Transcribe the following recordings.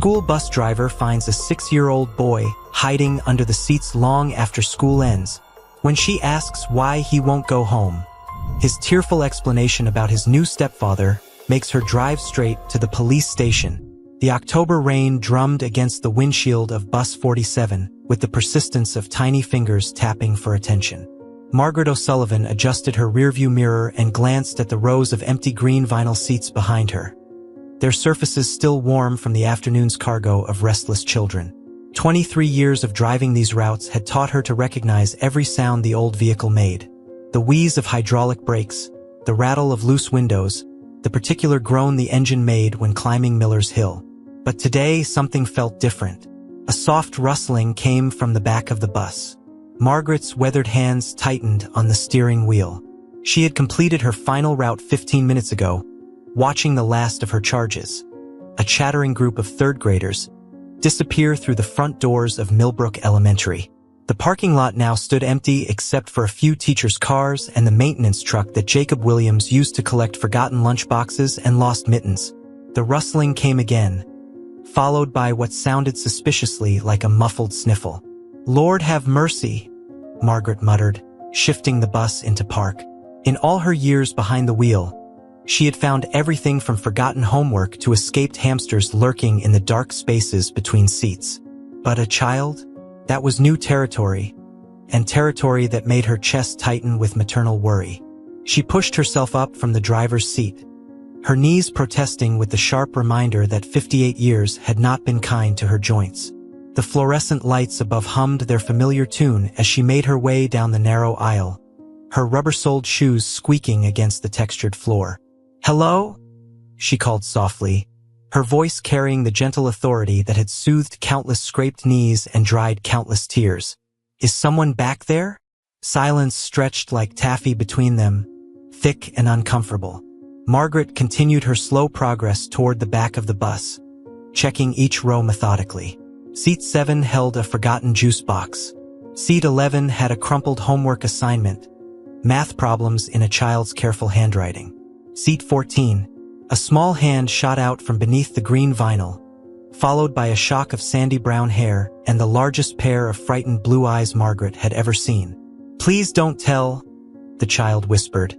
school bus driver finds a 6-year-old boy hiding under the seats long after school ends. When she asks why he won't go home, his tearful explanation about his new stepfather makes her drive straight to the police station. The October rain drummed against the windshield of Bus 47 with the persistence of tiny fingers tapping for attention. Margaret O'Sullivan adjusted her rearview mirror and glanced at the rows of empty green vinyl seats behind her, their surfaces still warm from the afternoon's cargo of restless children. 23 years of driving these routes had taught her to recognize every sound the old vehicle made. The wheeze of hydraulic brakes, the rattle of loose windows, the particular groan the engine made when climbing Miller's Hill. But today something felt different. A soft rustling came from the back of the bus. Margaret's weathered hands tightened on the steering wheel. She had completed her final route 15 minutes ago, watching the last of her charges, a chattering group of third graders, disappear through the front doors of Millbrook Elementary. The parking lot now stood empty except for a few teachers' cars and the maintenance truck that Jacob Williams used to collect forgotten lunchboxes and lost mittens. The rustling came again, followed by what sounded suspiciously like a muffled sniffle. "Lord have mercy," Margaret muttered, shifting the bus into park. In all her years behind the wheel, she had found everything from forgotten homework to escaped hamsters lurking in the dark spaces between seats. But a child? That was new territory, and territory that made her chest tighten with maternal worry. She pushed herself up from the driver's seat, her knees protesting with the sharp reminder that 58 years had not been kind to her joints. The fluorescent lights above hummed their familiar tune as she made her way down the narrow aisle, her rubber-soled shoes squeaking against the textured floor. "Hello?" she called softly, her voice carrying the gentle authority that had soothed countless scraped knees and dried countless tears. "Is someone back there?" Silence stretched like taffy between them, thick and uncomfortable. Margaret continued her slow progress toward the back of the bus, checking each row methodically. Seat 7 held a forgotten juice box. Seat 11 had a crumpled homework assignment, math problems in a child's careful handwriting. Seat 14, a small hand shot out from beneath the green vinyl, followed by a shock of sandy brown hair and the largest pair of frightened blue eyes Margaret had ever seen. "Please don't tell," the child whispered,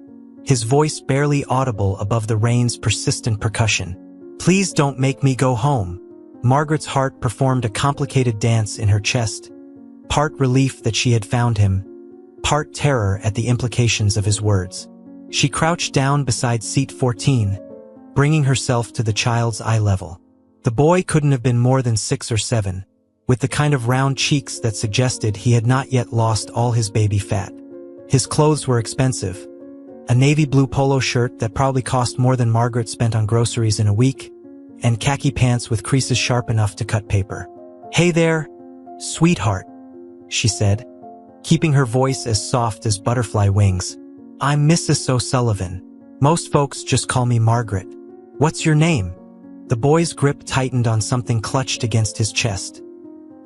his voice barely audible above the rain's persistent percussion. "Please don't make me go home." Margaret's heart performed a complicated dance in her chest, part relief that she had found him, part terror at the implications of his words. She crouched down beside seat 14, bringing herself to the child's eye level. The boy couldn't have been more than 6 or 7, with the kind of round cheeks that suggested he had not yet lost all his baby fat. His clothes were expensive, a navy blue polo shirt that probably cost more than Margaret spent on groceries in a week, and khaki pants with creases sharp enough to cut paper. "Hey there, sweetheart," she said, keeping her voice as soft as butterfly wings. "I'm Mrs. O'Sullivan. Most folks just call me Margaret. What's your name?" The boy's grip tightened on something clutched against his chest,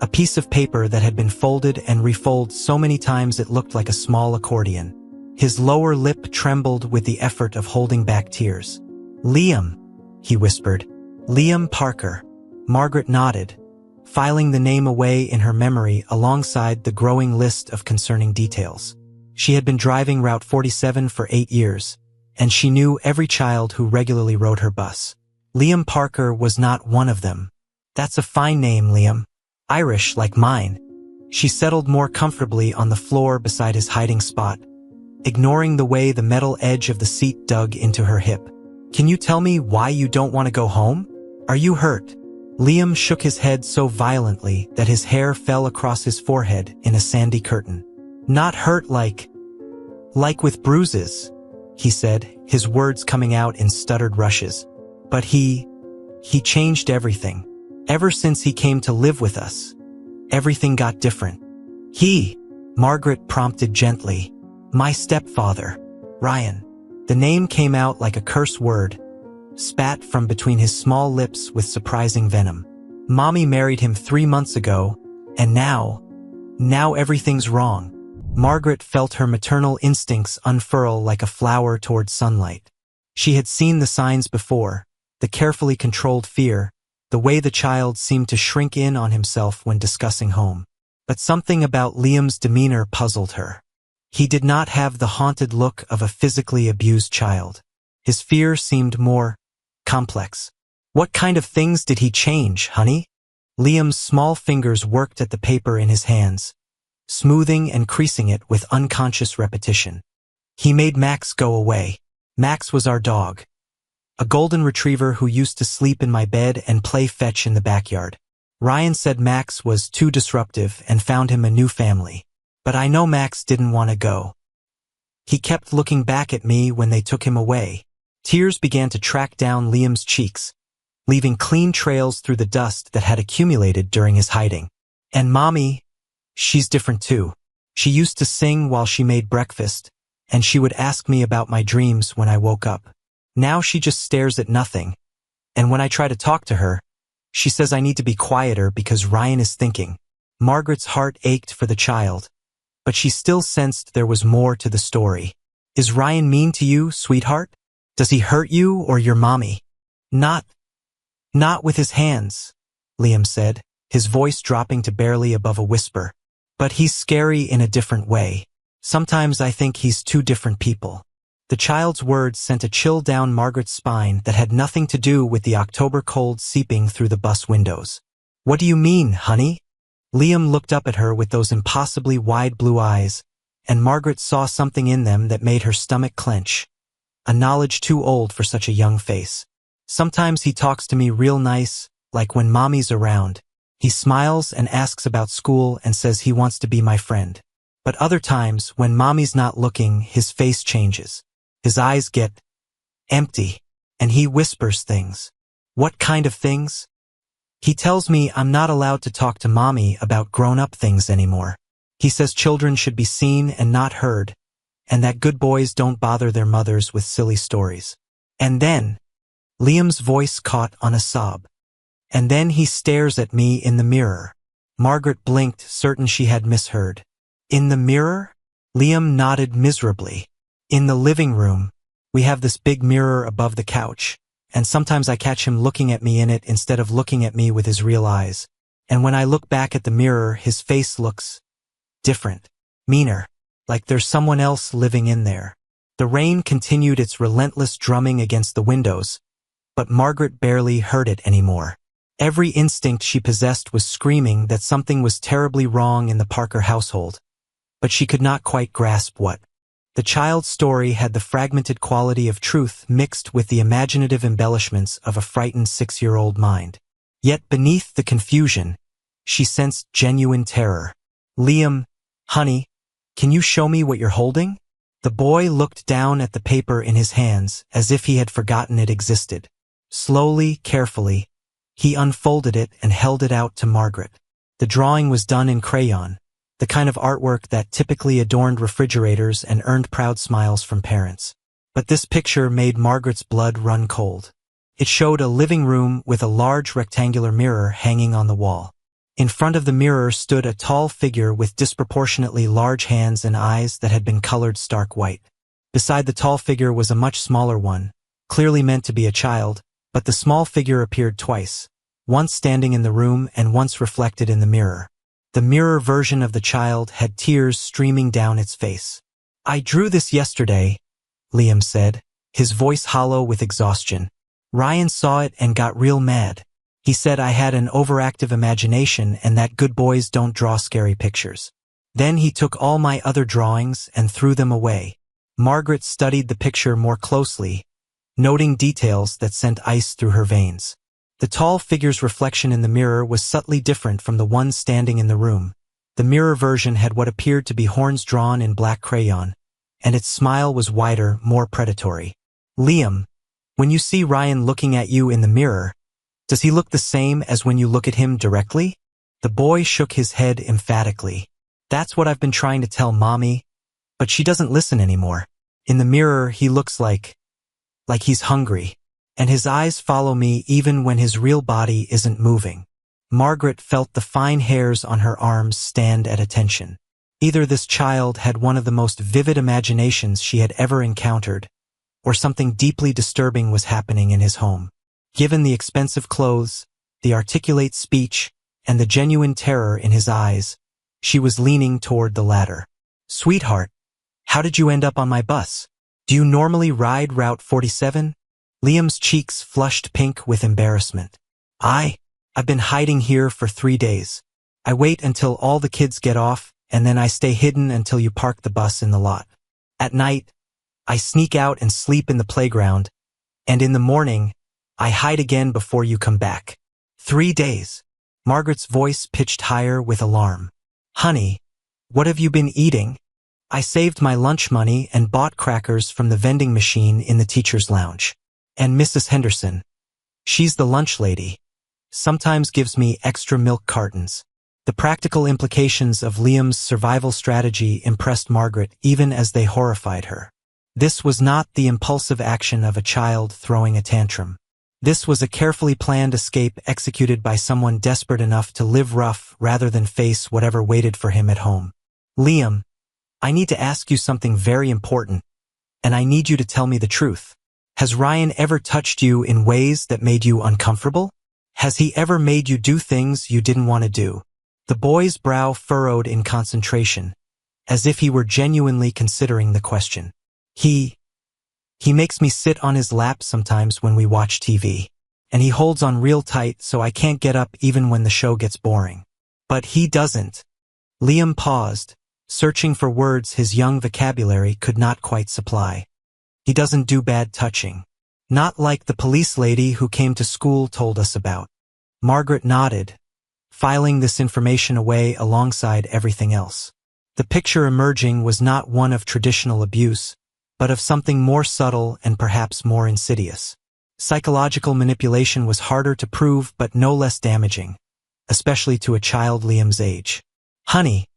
a piece of paper that had been folded and refolded so many times it looked like a small accordion. His lower lip trembled with the effort of holding back tears. "Liam," he whispered. "Liam Parker." Margaret nodded, filing the name away in her memory alongside the growing list of concerning details. She had been driving Route 47 for 8 years, and she knew every child who regularly rode her bus. Liam Parker was not one of them. "That's a fine name, Liam. Irish like mine." She settled more comfortably on the floor beside his hiding spot, ignoring the way the metal edge of the seat dug into her hip. "Can you tell me why you don't want to go home? Are you hurt?" Liam shook his head so violently that his hair fell across his forehead in a sandy curtain. "Not hurt like with bruises," he said, his words coming out in stuttered rushes. "But he changed everything. Ever since he came to live with us, everything got different." Margaret prompted gently. "My stepfather, Ryan." The name came out like a curse word, spat from between his small lips with surprising venom. "Mommy married him 3 months ago, and now everything's wrong." Margaret felt her maternal instincts unfurl like a flower toward sunlight. She had seen the signs before, the carefully controlled fear, the way the child seemed to shrink in on himself when discussing home. But something about Liam's demeanor puzzled her. He did not have the haunted look of a physically abused child. His fear seemed more complex. What kind of things did he change, honey? Liam's small fingers worked at the paper in his hands, smoothing and creasing it with unconscious repetition. He made Max go away. Max was our dog. A golden retriever who used to sleep in my bed and play fetch in the backyard. Ryan said Max was too disruptive and found him a new family. But I know Max didn't want to go. He kept looking back at me when they took him away. Tears began to track down Liam's cheeks, leaving clean trails through the dust that had accumulated during his hiding. And Mommy, she's different too. She used to sing while she made breakfast, and she would ask me about my dreams when I woke up. Now she just stares at nothing, and when I try to talk to her, she says I need to be quieter because Ryan is thinking. Margaret's heart ached for the child, but she still sensed there was more to the story. Is Ryan mean to you, sweetheart? Does he hurt you or your mommy? Not with his hands, Liam said, his voice dropping to barely above a whisper. But he's scary in a different way. Sometimes I think he's two different people. The child's words sent a chill down Margaret's spine that had nothing to do with the October cold seeping through the bus windows. What do you mean, honey? Liam looked up at her with those impossibly wide blue eyes, and Margaret saw something in them that made her stomach clench. A knowledge too old for such a young face. Sometimes he talks to me real nice, like when Mommy's around. He smiles and asks about school and says he wants to be my friend. But other times, when Mommy's not looking, his face changes. His eyes get empty, and he whispers things. What kind of things? He tells me I'm not allowed to talk to Mommy about grown-up things anymore. He says children should be seen and not heard, and that good boys don't bother their mothers with silly stories. And then, Liam's voice caught on a sob. And then he stares at me in the mirror. Margaret blinked, certain she had misheard. In the mirror? Liam nodded miserably. In the living room, we have this big mirror above the couch, and sometimes I catch him looking at me in it instead of looking at me with his real eyes. And when I look back at the mirror, his face looks different, meaner, like there's someone else living in there. The rain continued its relentless drumming against the windows, but Margaret barely heard it anymore. Every instinct she possessed was screaming that something was terribly wrong in the Parker household, but she could not quite grasp what. The child's story had the fragmented quality of truth mixed with the imaginative embellishments of a frightened 6-year-old mind. Yet beneath the confusion, she sensed genuine terror. Liam, honey, can you show me what you're holding? The boy looked down at the paper in his hands as if he had forgotten it existed. Slowly, carefully, he unfolded it and held it out to Margaret. The drawing was done in crayon, the kind of artwork that typically adorned refrigerators and earned proud smiles from parents. But this picture made Margaret's blood run cold. It showed a living room with a large rectangular mirror hanging on the wall. In front of the mirror stood a tall figure with disproportionately large hands and eyes that had been colored stark white. Beside the tall figure was a much smaller one, clearly meant to be a child, but the small figure appeared twice, once standing in the room and once reflected in the mirror. The mirror version of the child had tears streaming down its face. I drew this yesterday, Liam said, his voice hollow with exhaustion. Ryan saw it and got real mad. He said I had an overactive imagination and that good boys don't draw scary pictures. Then he took all my other drawings and threw them away. Margaret studied the picture more closely, noting details that sent ice through her veins. The tall figure's reflection in the mirror was subtly different from the one standing in the room. The mirror version had what appeared to be horns drawn in black crayon, and its smile was wider, more predatory. Liam, when you see Ryan looking at you in the mirror, does he look the same as when you look at him directly? The boy shook his head emphatically. That's what I've been trying to tell Mommy, but she doesn't listen anymore. In the mirror, he looks like he's hungry, and his eyes follow me even when his real body isn't moving. Margaret felt the fine hairs on her arms stand at attention. Either this child had one of the most vivid imaginations she had ever encountered, or something deeply disturbing was happening in his home. Given the expensive clothes, the articulate speech, and the genuine terror in his eyes, she was leaning toward the latter. "Sweetheart, how did you end up on my bus? Do you normally ride Route 47? Liam's cheeks flushed pink with embarrassment. I've been hiding here for 3 days. I wait until all the kids get off, and then I stay hidden until you park the bus in the lot. At night, I sneak out and sleep in the playground, and in the morning, I hide again before you come back." 3 days. Margaret's voice pitched higher with alarm. "Honey, what have you been eating?" "I saved my lunch money and bought crackers from the vending machine in the teacher's lounge. And Mrs. Henderson, she's the lunch lady, sometimes gives me extra milk cartons." The practical implications of Liam's survival strategy impressed Margaret even as they horrified her. This was not the impulsive action of a child throwing a tantrum. This was a carefully planned escape executed by someone desperate enough to live rough rather than face whatever waited for him at home. "Liam, I need to ask you something very important, and I need you to tell me the truth. Has Ryan ever touched you in ways that made you uncomfortable? Has he ever made you do things you didn't want to do?" The boy's brow furrowed in concentration, as if he were genuinely considering the question. He makes me sit on his lap sometimes when we watch TV, and he holds on real tight so I can't get up even when the show gets boring. But he doesn't." Liam paused, searching for words his young vocabulary could not quite supply. "He doesn't do bad touching. Not like the police lady who came to school told us about." Margaret nodded, filing this information away alongside everything else. The picture emerging was not one of traditional abuse, but of something more subtle and perhaps more insidious. Psychological manipulation was harder to prove but no less damaging, especially to a child Liam's age. "Honey,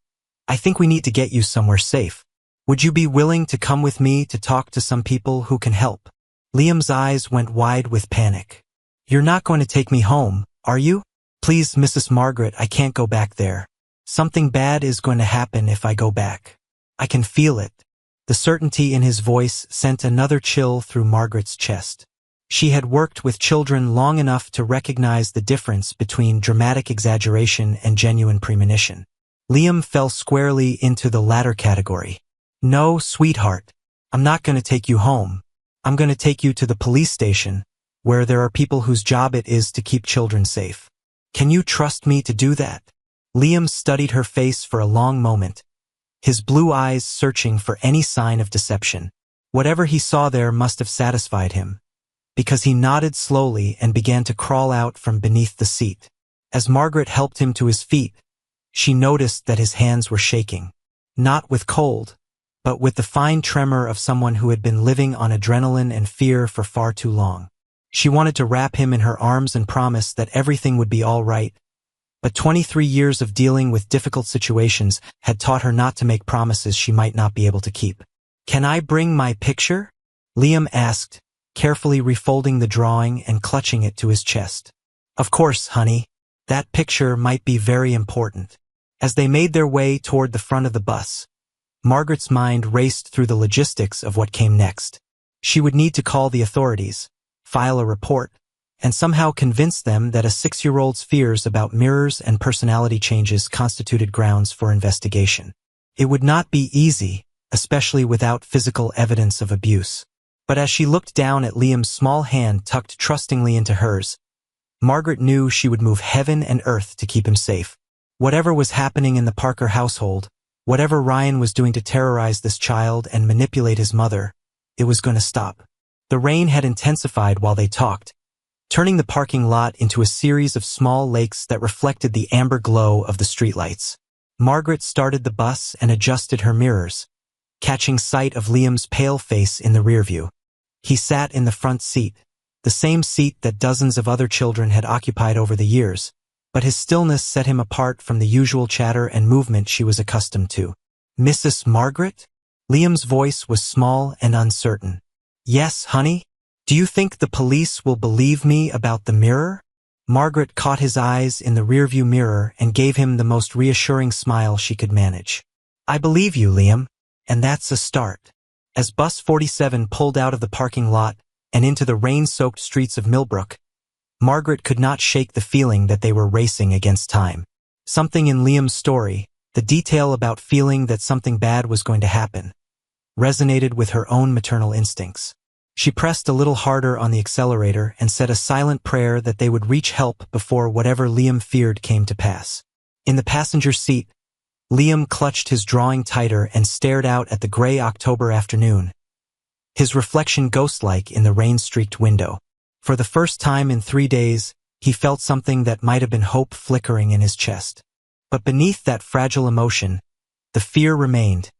I think we need to get you somewhere safe. Would you be willing to come with me to talk to some people who can help?" Liam's eyes went wide with panic. "You're not going to take me home, are you?" "Please, Mrs. Margaret, I can't go back there. Something bad is going to happen if I go back. I can feel it." The certainty in his voice sent another chill through Margaret's chest. She had worked with children long enough to recognize the difference between dramatic exaggeration and genuine premonition. Liam fell squarely into the latter category. "No, sweetheart, I'm not going to take you home. I'm going to take you to the police station, where there are people whose job it is to keep children safe. Can you trust me to do that?" Liam studied her face for a long moment, his blue eyes searching for any sign of deception. Whatever he saw there must have satisfied him, because he nodded slowly and began to crawl out from beneath the seat. As Margaret helped him to his feet, she noticed that his hands were shaking, not with cold, but with the fine tremor of someone who had been living on adrenaline and fear for far too long. She wanted to wrap him in her arms and promise that everything would be all right, but 23 years of dealing with difficult situations had taught her not to make promises she might not be able to keep. "Can I bring my picture?" Liam asked, carefully refolding the drawing and clutching it to his chest. "Of course, honey. That picture might be very important." As they made their way toward the front of the bus, Margaret's mind raced through the logistics of what came next. She would need to call the authorities, file a report, and somehow convince them that a 6-year-old's fears about mirrors and personality changes constituted grounds for investigation. It would not be easy, especially without physical evidence of abuse. But as she looked down at Liam's small hand tucked trustingly into hers, Margaret knew she would move heaven and earth to keep him safe. Whatever was happening in the Parker household, whatever Ryan was doing to terrorize this child and manipulate his mother, it was going to stop. The rain had intensified while they talked, turning the parking lot into a series of small lakes that reflected the amber glow of the streetlights. Margaret started the bus and adjusted her mirrors, catching sight of Liam's pale face in the rearview. He sat in the front seat, the same seat that dozens of other children had occupied over the years, but his stillness set him apart from the usual chatter and movement she was accustomed to. "Mrs. Margaret?" Liam's voice was small and uncertain. "Yes, honey? Do you think the police will believe me about the mirror?" Margaret caught his eyes in the rearview mirror and gave him the most reassuring smile she could manage. "I believe you, Liam, and that's a start." As Bus 47 pulled out of the parking lot and into the rain-soaked streets of Millbrook, Margaret could not shake the feeling that they were racing against time. Something in Liam's story, the detail about feeling that something bad was going to happen, resonated with her own maternal instincts. She pressed a little harder on the accelerator and said a silent prayer that they would reach help before whatever Liam feared came to pass. In the passenger seat, Liam clutched his drawing tighter and stared out at the gray October afternoon, his reflection ghost-like in the rain-streaked window. For the first time in 3 days, he felt something that might have been hope flickering in his chest. But beneath that fragile emotion, the fear remained,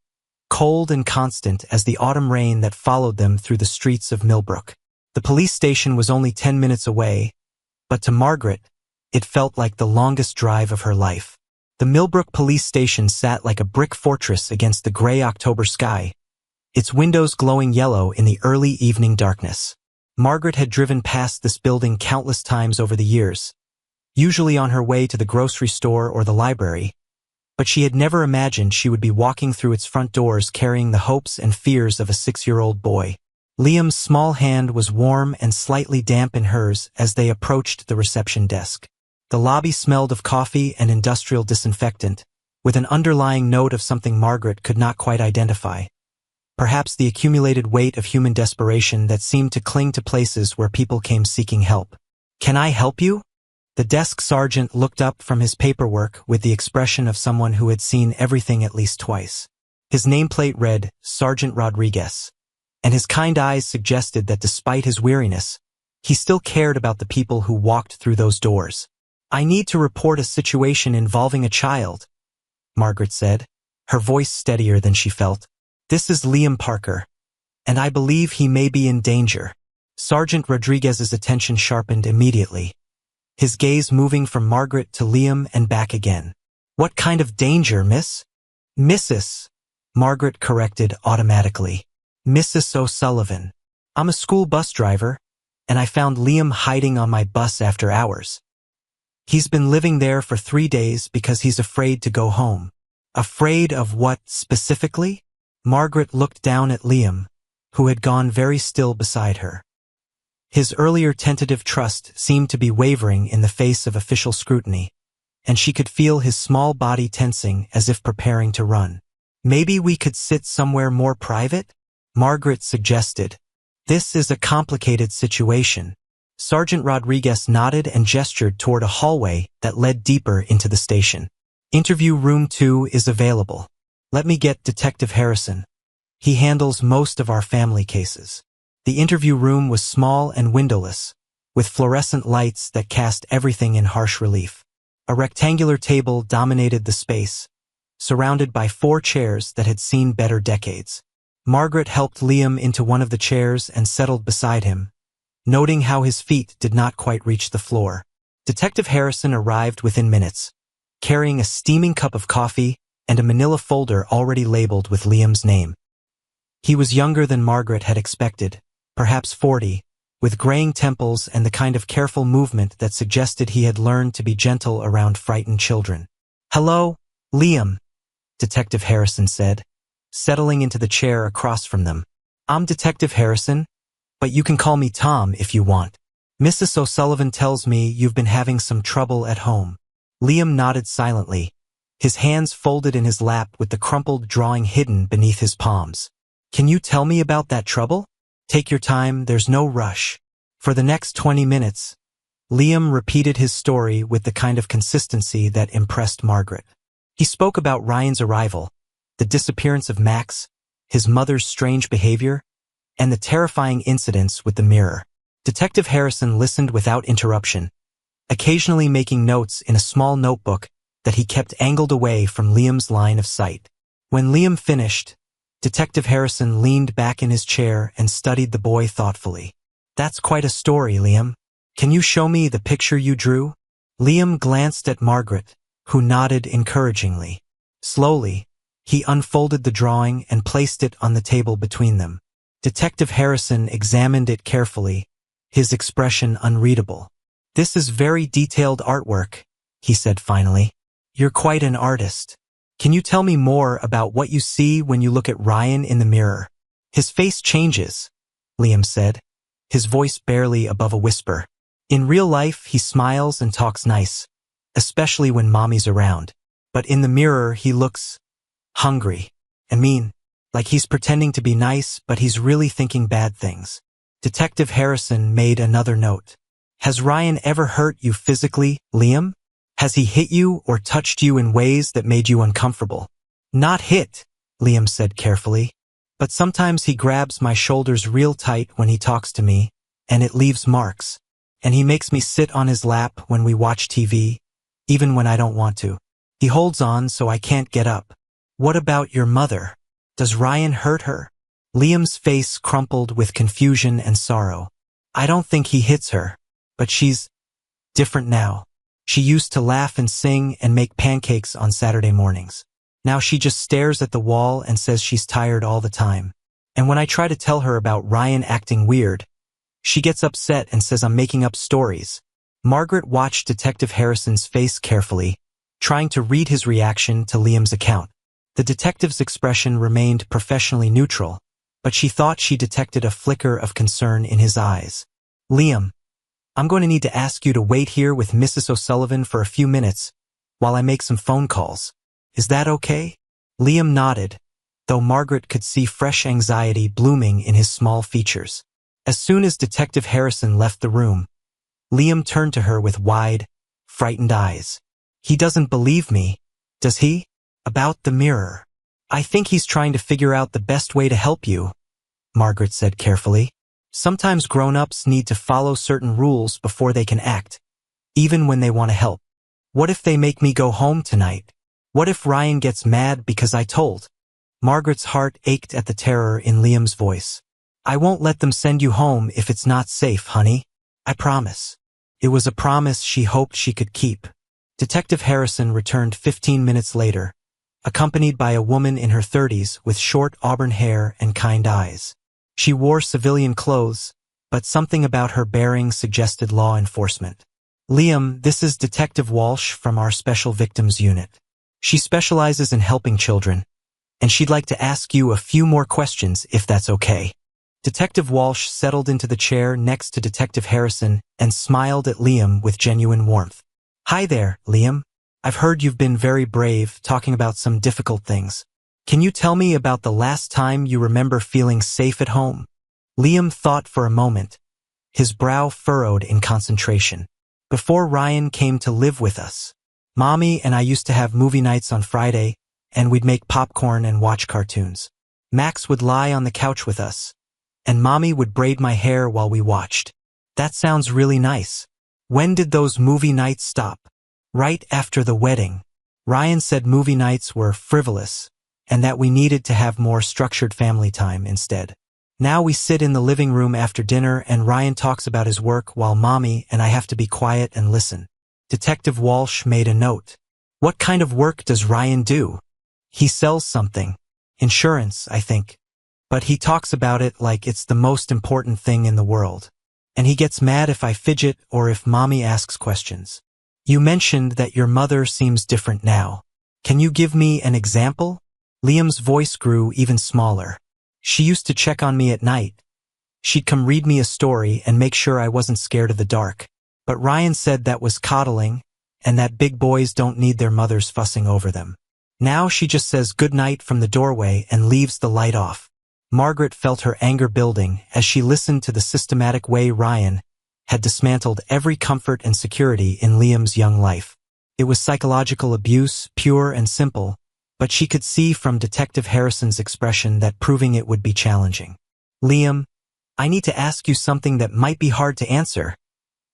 cold and constant as the autumn rain that followed them through the streets of Millbrook. The police station was only 10 minutes away, but to Margaret, it felt like the longest drive of her life. The Millbrook police station sat like a brick fortress against the gray October sky, its windows glowing yellow in the early evening darkness. Margaret had driven past this building countless times over the years, usually on her way to the grocery store or the library, but she had never imagined she would be walking through its front doors carrying the hopes and fears of a 6-year-old boy. Liam's small hand was warm and slightly damp in hers as they approached the reception desk. The lobby smelled of coffee and industrial disinfectant, with an underlying note of something Margaret could not quite identify. Perhaps the accumulated weight of human desperation that seemed to cling to places where people came seeking help. "Can I help you?" The desk sergeant looked up from his paperwork with the expression of someone who had seen everything at least twice. His nameplate read, Sergeant Rodriguez, and his kind eyes suggested that despite his weariness, he still cared about the people who walked through those doors. "I need to report a situation involving a child," Margaret said, her voice steadier than she felt. "This is Liam Parker, and I believe he may be in danger." Sergeant Rodriguez's attention sharpened immediately, his gaze moving from Margaret to Liam and back again. "What kind of danger, miss?" "Mrs." Margaret corrected automatically. "Mrs. O'Sullivan. I'm a school bus driver, and I found Liam hiding on my bus after hours. He's been living there for 3 days because he's afraid to go home." "Afraid of what specifically?" Margaret looked down at Liam, who had gone very still beside her. His earlier tentative trust seemed to be wavering in the face of official scrutiny, and she could feel his small body tensing as if preparing to run. "Maybe we could sit somewhere more private?" Margaret suggested. "This is a complicated situation." Sergeant Rodriguez nodded and gestured toward a hallway that led deeper into the station. "Interview room 2 is available. Let me get Detective Harrison. He handles most of our family cases." The interview room was small and windowless, with fluorescent lights that cast everything in harsh relief. A rectangular table dominated the space, surrounded by 4 chairs that had seen better decades. Margaret helped Liam into one of the chairs and settled beside him, noting how his feet did not quite reach the floor. Detective Harrison arrived within minutes, carrying a steaming cup of coffee and a manila folder already labeled with Liam's name. He was younger than Margaret had expected, perhaps 40, with graying temples and the kind of careful movement that suggested he had learned to be gentle around frightened children. "Hello, Liam," Detective Harrison said, settling into the chair across from them. "I'm Detective Harrison, but you can call me Tom if you want. Mrs. O'Sullivan tells me you've been having some trouble at home." Liam nodded silently, his hands folded in his lap with the crumpled drawing hidden beneath his palms. "Can you tell me about that trouble?" "Take your time, there's no rush." For the next 20 minutes, Liam repeated his story with the kind of consistency that impressed Margaret. He spoke about Ryan's arrival, the disappearance of Max, his mother's strange behavior, and the terrifying incidents with the mirror. Detective Harrison listened without interruption, occasionally making notes in a small notebook that he kept angled away from Liam's line of sight. When Liam finished, Detective Harrison leaned back in his chair and studied the boy thoughtfully. "That's quite a story, Liam. Can you show me the picture you drew?" Liam glanced at Margaret, who nodded encouragingly. Slowly, he unfolded the drawing and placed it on the table between them. Detective Harrison examined it carefully, his expression unreadable. "This is very detailed artwork," he said finally. "You're quite an artist. Can you tell me more about what you see when you look at Ryan in the mirror?" "His face changes," Liam said, his voice barely above a whisper. In real life, he smiles and talks nice, especially when mommy's around. But in the mirror, he looks hungry and mean, like he's pretending to be nice, but he's really thinking bad things. Detective Harrison made another note. Has Ryan ever hurt you physically, Liam? Has he hit you or touched you in ways that made you uncomfortable? Not hit, Liam said carefully. But sometimes he grabs my shoulders real tight when he talks to me, and it leaves marks. And he makes me sit on his lap when we watch TV, even when I don't want to. He holds on so I can't get up. What about your mother? Does Ryan hurt her? Liam's face crumpled with confusion and sorrow. I don't think he hits her, but she's different now. She used to laugh and sing and make pancakes on Saturday mornings. Now she just stares at the wall and says she's tired all the time. And when I try to tell her about Ryan acting weird, she gets upset and says I'm making up stories. Margaret watched Detective Harrison's face carefully, trying to read his reaction to Liam's account. The detective's expression remained professionally neutral, but she thought she detected a flicker of concern in his eyes. Liam, I'm going to need to ask you to wait here with Mrs. O'Sullivan for a few minutes while I make some phone calls. Is that okay? Liam nodded, though Margaret could see fresh anxiety blooming in his small features. As soon as Detective Harrison left the room, Liam turned to her with wide, frightened eyes. He doesn't believe me, does he? About the mirror. I think he's trying to figure out the best way to help you, Margaret said carefully. Sometimes grown-ups need to follow certain rules before they can act, even when they want to help. What if they make me go home tonight? What if Ryan gets mad because I told? Margaret's heart ached at the terror in Liam's voice. I won't let them send you home if it's not safe, honey. I promise. It was a promise she hoped she could keep. Detective Harrison returned 15 minutes later, accompanied by a woman in her 30s with short auburn hair and kind eyes. She wore civilian clothes, but something about her bearing suggested law enforcement. Liam, this is Detective Walsh from our Special Victims Unit. She specializes in helping children, and she'd like to ask you a few more questions if that's okay. Detective Walsh settled into the chair next to Detective Harrison and smiled at Liam with genuine warmth. Hi there, Liam. I've heard you've been very brave talking about some difficult things. Can you tell me about the last time you remember feeling safe at home? Liam thought for a moment, his brow furrowed in concentration. Before Ryan came to live with us, Mommy and I used to have movie nights on Friday, and we'd make popcorn and watch cartoons. Max would lie on the couch with us, and Mommy would braid my hair while we watched. That sounds really nice. When did those movie nights stop? Right after the wedding. Ryan said movie nights were frivolous, and that we needed to have more structured family time instead. Now we sit in the living room after dinner and Ryan talks about his work while Mommy and I have to be quiet and listen. Detective Walsh made a note. What kind of work does Ryan do? He sells something. Insurance, I think. But he talks about it like it's the most important thing in the world. And he gets mad if I fidget or if Mommy asks questions. You mentioned that your mother seems different now. Can you give me an example? Liam's voice grew even smaller. She used to check on me at night. She'd come read me a story and make sure I wasn't scared of the dark. But Ryan said that was coddling, and that big boys don't need their mothers fussing over them. Now she just says good night from the doorway and leaves the light off. Margaret felt her anger building as she listened to the systematic way Ryan had dismantled every comfort and security in Liam's young life. It was psychological abuse, pure and simple, but she could see from Detective Harrison's expression that proving it would be challenging. Liam, I need to ask you something that might be hard to answer,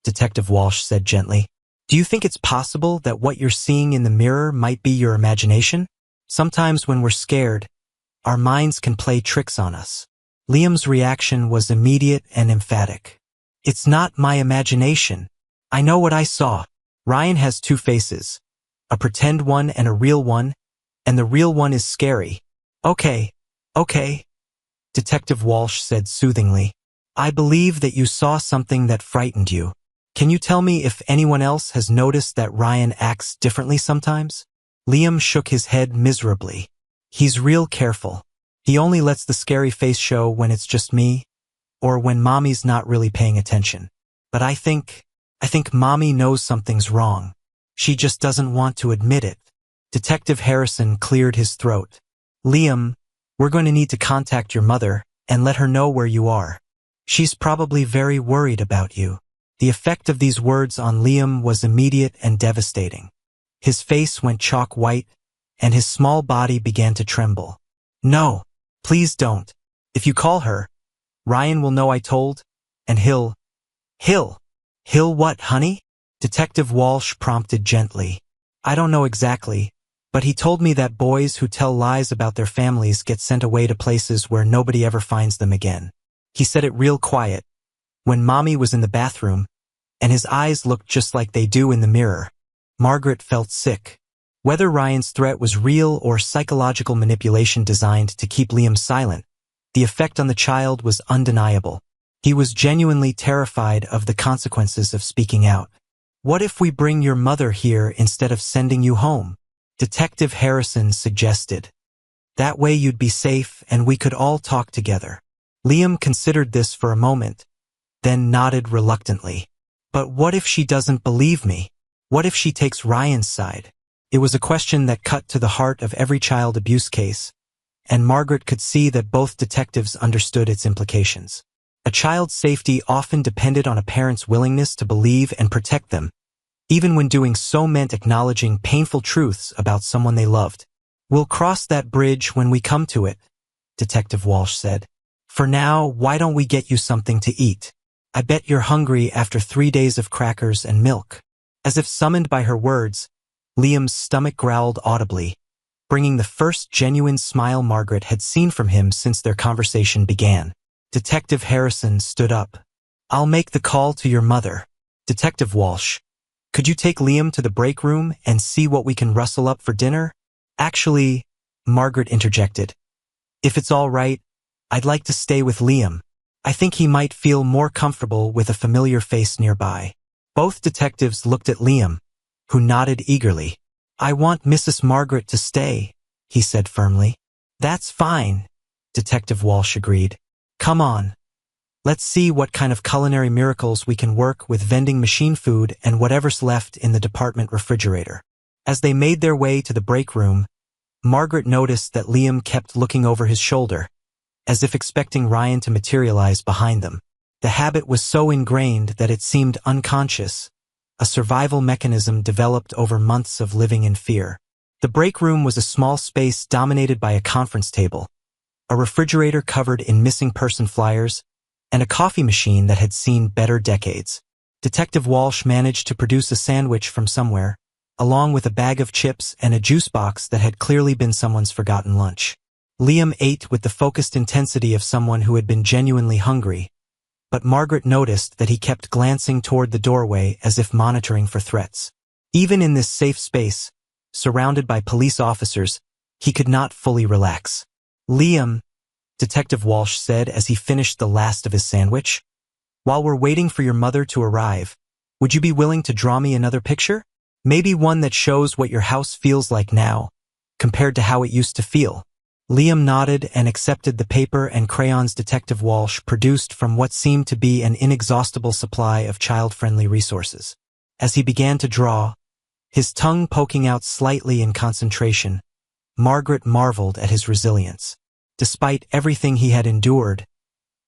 Detective Walsh said gently. Do you think it's possible that what you're seeing in the mirror might be your imagination? Sometimes when we're scared, our minds can play tricks on us. Liam's reaction was immediate and emphatic. It's not my imagination. I know what I saw. Ryan has two faces, a pretend one and a real one, and the real one is scary. Okay, Detective Walsh said soothingly. I believe that you saw something that frightened you. Can you tell me if anyone else has noticed that Ryan acts differently sometimes? Liam shook his head miserably. He's real careful. He only lets the scary face show when it's just me, or when Mommy's not really paying attention. But I think I think Mommy knows something's wrong. She just doesn't want to admit it. Detective Harrison cleared his throat. Liam, we're going to need to contact your mother and let her know where you are. She's probably very worried about you. The effect of these words on Liam was immediate and devastating. His face went chalk white, and his small body began to tremble. No, please don't. If you call her, Ryan will know I told, and he'll what, honey? Detective Walsh prompted gently. I don't know exactly, but he told me that boys who tell lies about their families get sent away to places where nobody ever finds them again. He said it real quiet, when Mommy was in the bathroom, and his eyes looked just like they do in the mirror. Margaret felt sick. Whether Ryan's threat was real or psychological manipulation designed to keep Liam silent, the effect on the child was undeniable. He was genuinely terrified of the consequences of speaking out. What if we bring your mother here instead of sending you home? Detective Harrison suggested. That way you'd be safe and we could all talk together. Liam considered this for a moment, then nodded reluctantly. But what if she doesn't believe me? What if she takes Ryan's side? It was a question that cut to the heart of every child abuse case, and Margaret could see that both detectives understood its implications. A child's safety often depended on a parent's willingness to believe and protect them, even when doing so meant acknowledging painful truths about someone they loved. We'll cross that bridge when we come to it, Detective Walsh said. For now, why don't we get you something to eat? I bet you're hungry after 3 days of crackers and milk. As if summoned by her words, Liam's stomach growled audibly, bringing the first genuine smile Margaret had seen from him since their conversation began. Detective Harrison stood up. I'll make the call to your mother. Detective Walsh, could you take Liam to the break room and see what we can rustle up for dinner? Actually, Margaret interjected, if it's all right, I'd like to stay with Liam. I think he might feel more comfortable with a familiar face nearby. Both detectives looked at Liam, who nodded eagerly. I want Mrs. Margaret to stay, he said firmly. That's fine, Detective Walsh agreed. Come on. Let's see what kind of culinary miracles we can work with vending machine food and whatever's left in the department refrigerator. As they made their way to the break room, Margaret noticed that Liam kept looking over his shoulder, as if expecting Ryan to materialize behind them. The habit was so ingrained that it seemed unconscious, a survival mechanism developed over months of living in fear. The break room was a small space dominated by a conference table, a refrigerator covered in missing person flyers, and a coffee machine that had seen better decades. Detective Walsh managed to produce a sandwich from somewhere, along with a bag of chips and a juice box that had clearly been someone's forgotten lunch. Liam ate with the focused intensity of someone who had been genuinely hungry, but Margaret noticed that he kept glancing toward the doorway as if monitoring for threats. Even in this safe space, surrounded by police officers, he could not fully relax. Liam, Detective Walsh said as he finished the last of his sandwich, while we're waiting for your mother to arrive, would you be willing to draw me another picture? Maybe one that shows what your house feels like now, compared to how it used to feel. Liam nodded and accepted the paper and crayons Detective Walsh produced from what seemed to be an inexhaustible supply of child-friendly resources. As he began to draw, his tongue poking out slightly in concentration, Margaret marveled at his resilience. Despite everything he had endured,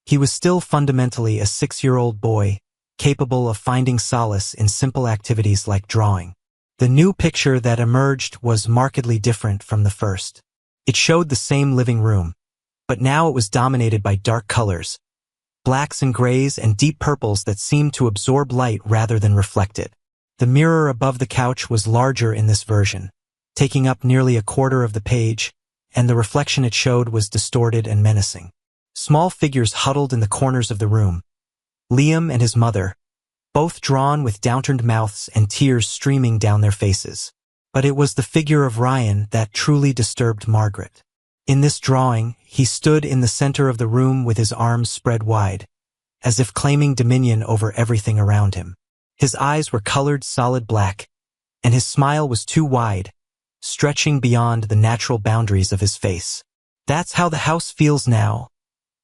he was still fundamentally a 6-year-old boy, capable of finding solace in simple activities like drawing. The new picture that emerged was markedly different from the first. It showed the same living room, but now it was dominated by dark colors, blacks and grays and deep purples that seemed to absorb light rather than reflect it. The mirror above the couch was larger in this version, taking up nearly a quarter of the page, and the reflection it showed was distorted and menacing. Small figures huddled in the corners of the room. Liam and his mother, both drawn with downturned mouths and tears streaming down their faces. But it was the figure of Ryan that truly disturbed Margaret. In this drawing, he stood in the center of the room with his arms spread wide, as if claiming dominion over everything around him. His eyes were colored solid black, and his smile was too wide, stretching beyond the natural boundaries of his face. That's how the house feels now,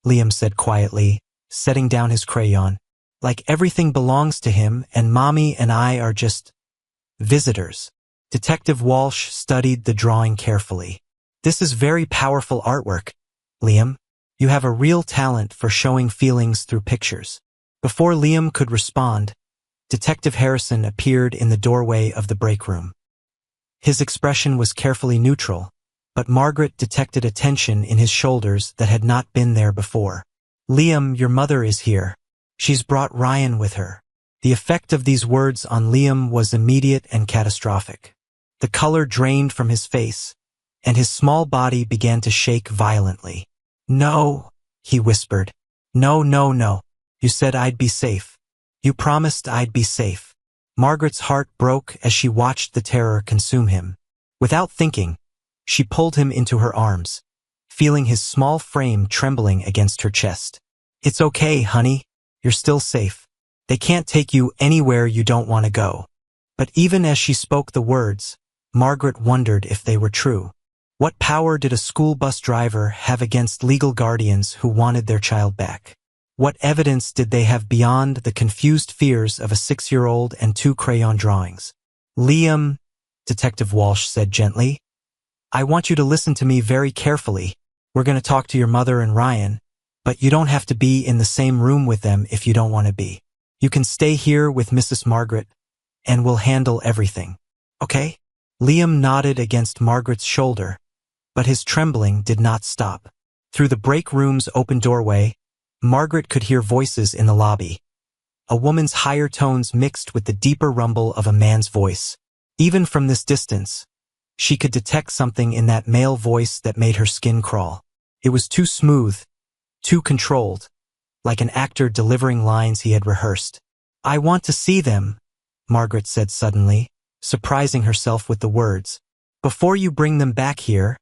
Liam said quietly, setting down his crayon. Like everything belongs to him and Mommy and I are just visitors. Detective Walsh studied the drawing carefully. This is very powerful artwork, Liam. You have a real talent for showing feelings through pictures. Before Liam could respond, Detective Harrison appeared in the doorway of the break room. His expression was carefully neutral, but Margaret detected a tension in his shoulders that had not been there before. Liam, your mother is here. She's brought Ryan with her. The effect of these words on Liam was immediate and catastrophic. The color drained from his face, and his small body began to shake violently. No, he whispered. No, no, no. You said I'd be safe. You promised I'd be safe. Margaret's heart broke as she watched the terror consume him. Without thinking, she pulled him into her arms, feeling his small frame trembling against her chest. It's okay, honey. You're still safe. They can't take you anywhere you don't want to go. But even as she spoke the words, Margaret wondered if they were true. What power did a school bus driver have against legal guardians who wanted their child back? What evidence did they have beyond the confused fears of a 6-year-old and 2 crayon drawings? Liam, Detective Walsh said gently, I want you to listen to me very carefully. We're going to talk to your mother and Ryan, but you don't have to be in the same room with them if you don't want to be. You can stay here with Mrs. Margaret, and we'll handle everything. Okay? Liam nodded against Margaret's shoulder, but his trembling did not stop. Through the break room's open doorway, Margaret could hear voices in the lobby. A woman's higher tones mixed with the deeper rumble of a man's voice. Even from this distance, she could detect something in that male voice that made her skin crawl. It was too smooth, too controlled, like an actor delivering lines he had rehearsed. I want to see them, Margaret said suddenly, surprising herself with the words. Before you bring them back here,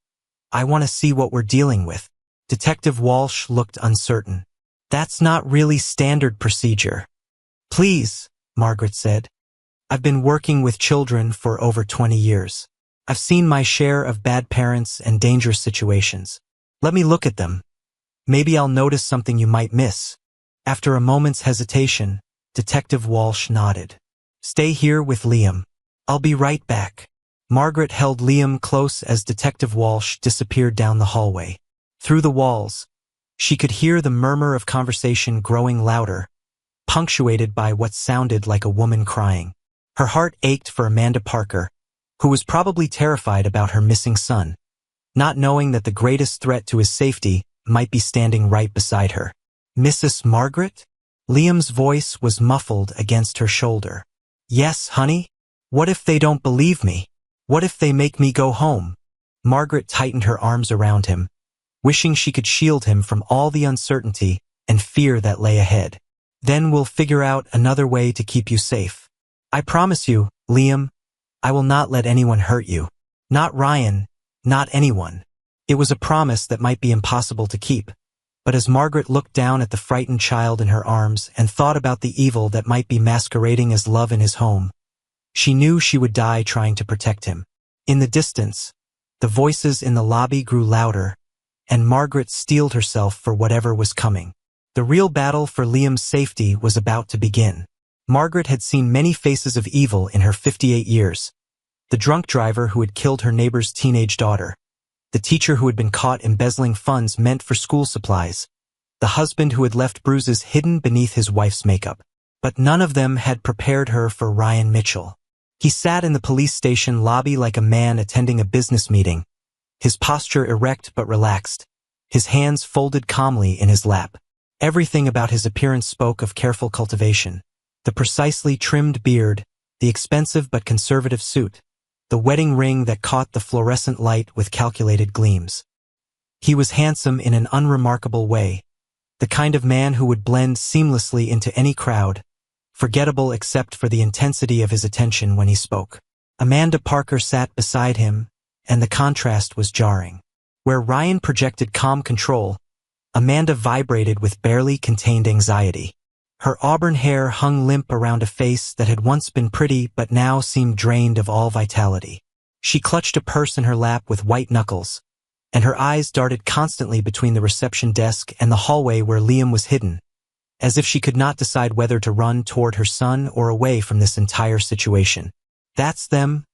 I want to see what we're dealing with. Detective Walsh looked uncertain. That's not really standard procedure. Please, Margaret said. I've been working with children for over 20 years. I've seen my share of bad parents and dangerous situations. Let me look at them. Maybe I'll notice something you might miss. After a moment's hesitation, Detective Walsh nodded. Stay here with Liam. I'll be right back. Margaret held Liam close as Detective Walsh disappeared down the hallway. Through the walls, she could hear the murmur of conversation growing louder, punctuated by what sounded like a woman crying. Her heart ached for Amanda Parker, who was probably terrified about her missing son, not knowing that the greatest threat to his safety might be standing right beside her. Mrs. Margaret? Liam's voice was muffled against her shoulder. Yes, honey? What if they don't believe me? What if they make me go home? Margaret tightened her arms around him, wishing she could shield him from all the uncertainty and fear that lay ahead. Then we'll figure out another way to keep you safe. I promise you, Liam, I will not let anyone hurt you. Not Ryan, not anyone. It was a promise that might be impossible to keep. But as Margaret looked down at the frightened child in her arms and thought about the evil that might be masquerading as love in his home, she knew she would die trying to protect him. In the distance, the voices in the lobby grew louder, and Margaret steeled herself for whatever was coming. The real battle for Liam's safety was about to begin. Margaret had seen many faces of evil in her 58 years. The drunk driver who had killed her neighbor's teenage daughter, the teacher who had been caught embezzling funds meant for school supplies, the husband who had left bruises hidden beneath his wife's makeup. But none of them had prepared her for Ryan Mitchell. He sat in the police station lobby like a man attending a business meeting, his posture erect but relaxed, his hands folded calmly in his lap. Everything about his appearance spoke of careful cultivation. The precisely trimmed beard, the expensive but conservative suit, the wedding ring that caught the fluorescent light with calculated gleams. He was handsome in an unremarkable way, the kind of man who would blend seamlessly into any crowd, forgettable except for the intensity of his attention when he spoke. Amanda Parker sat beside him, and the contrast was jarring. Where Ryan projected calm control, Amanda vibrated with barely contained anxiety. Her auburn hair hung limp around a face that had once been pretty but now seemed drained of all vitality. She clutched a purse in her lap with white knuckles, and her eyes darted constantly between the reception desk and the hallway where Liam was hidden, as if she could not decide whether to run toward her son or away from this entire situation. "That's them,"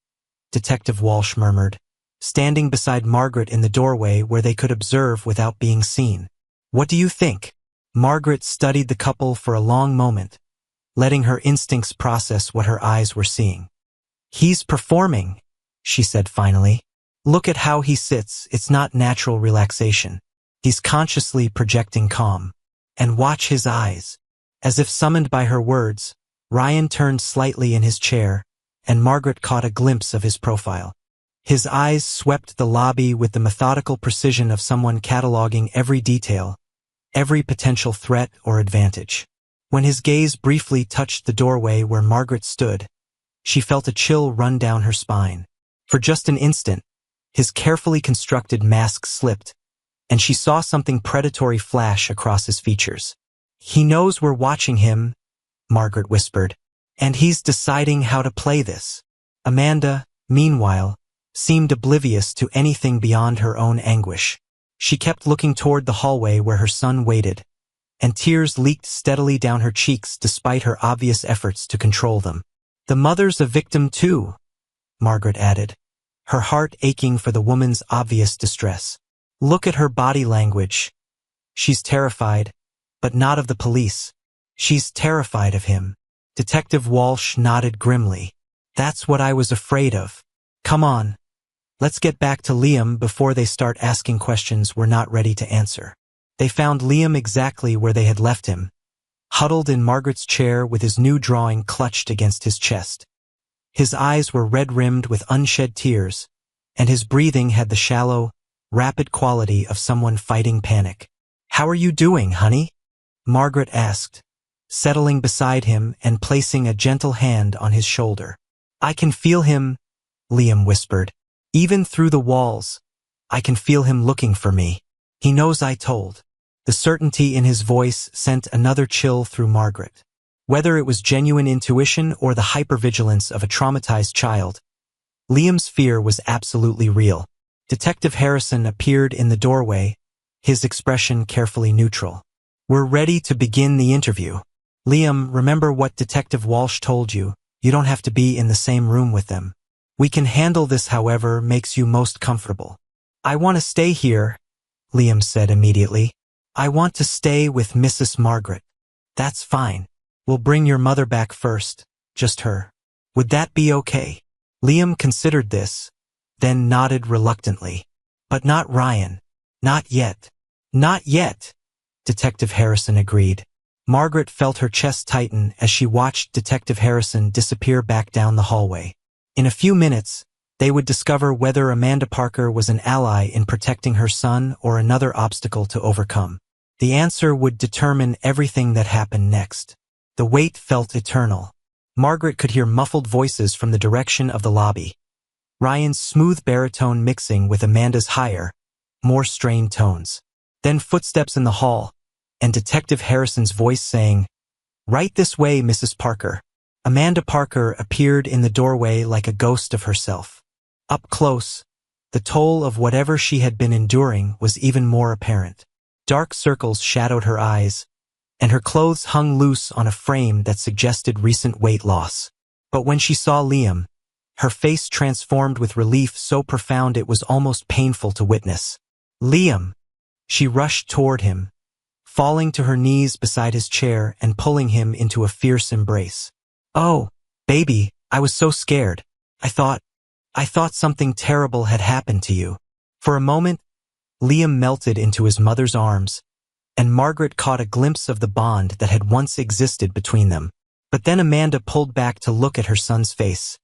Detective Walsh murmured, standing beside Margaret in the doorway where they could observe without being seen. "What do you think?" Margaret studied the couple for a long moment, letting her instincts process what her eyes were seeing. "He's performing," she said finally. "Look at how he sits. It's not natural relaxation. He's consciously projecting calm. And watch his eyes." As if summoned by her words, Ryan turned slightly in his chair, and Margaret caught a glimpse of his profile. His eyes swept the lobby with the methodical precision of someone cataloging every detail, every potential threat or advantage. When his gaze briefly touched the doorway where Margaret stood, she felt a chill run down her spine. For just an instant, his carefully constructed mask slipped, and she saw something predatory flash across his features. "He knows we're watching him," Margaret whispered, "and he's deciding how to play this." Amanda, meanwhile, seemed oblivious to anything beyond her own anguish. She kept looking toward the hallway where her son waited, and tears leaked steadily down her cheeks despite her obvious efforts to control them. "The mother's a victim too," Margaret added, her heart aching for the woman's obvious distress. "Look at her body language. She's terrified, but not of the police. She's terrified of him." Detective Walsh nodded grimly. "That's what I was afraid of. Come on. Let's get back to Liam before they start asking questions we're not ready to answer." They found Liam exactly where they had left him, huddled in Margaret's chair with his new drawing clutched against his chest. His eyes were red-rimmed with unshed tears, and his breathing had the shallow, rapid quality of someone fighting panic. "How are you doing, honey?" Margaret asked, settling beside him and placing a gentle hand on his shoulder. "I can feel him," Liam whispered. "Even through the walls, I can feel him looking for me. He knows I told." The certainty in his voice sent another chill through Margaret. Whether it was genuine intuition or the hypervigilance of a traumatized child, Liam's fear was absolutely real. Detective Harrison appeared in the doorway, his expression carefully neutral. "We're ready to begin the interview. Liam, remember what Detective Walsh told you. You don't have to be in the same room with them. We can handle this however makes you most comfortable." "I want to stay here," Liam said immediately. "I want to stay with Mrs. Margaret." "That's fine. We'll bring your mother back first, just her. Would that be okay?" Liam considered this, then nodded reluctantly. "But not Ryan. Not yet." "Not yet," Detective Harrison agreed. Margaret felt her chest tighten as she watched Detective Harrison disappear back down the hallway. In a few minutes, they would discover whether Amanda Parker was an ally in protecting her son or another obstacle to overcome. The answer would determine everything that happened next. The wait felt eternal. Margaret could hear muffled voices from the direction of the lobby, Ryan's smooth baritone mixing with Amanda's higher, more strained tones. Then footsteps in the hall, and Detective Harrison's voice saying, "Right this way, Mrs. Parker." Amanda Parker appeared in the doorway like a ghost of herself. Up close, the toll of whatever she had been enduring was even more apparent. Dark circles shadowed her eyes, and her clothes hung loose on a frame that suggested recent weight loss. But when she saw Liam, her face transformed with relief so profound it was almost painful to witness. "Liam!" She rushed toward him, falling to her knees beside his chair and pulling him into a fierce embrace. "Oh, baby, I was so scared. I thought something terrible had happened to you." For a moment, Liam melted into his mother's arms, and Margaret caught a glimpse of the bond that had once existed between them. But then Amanda pulled back to look at her son's face,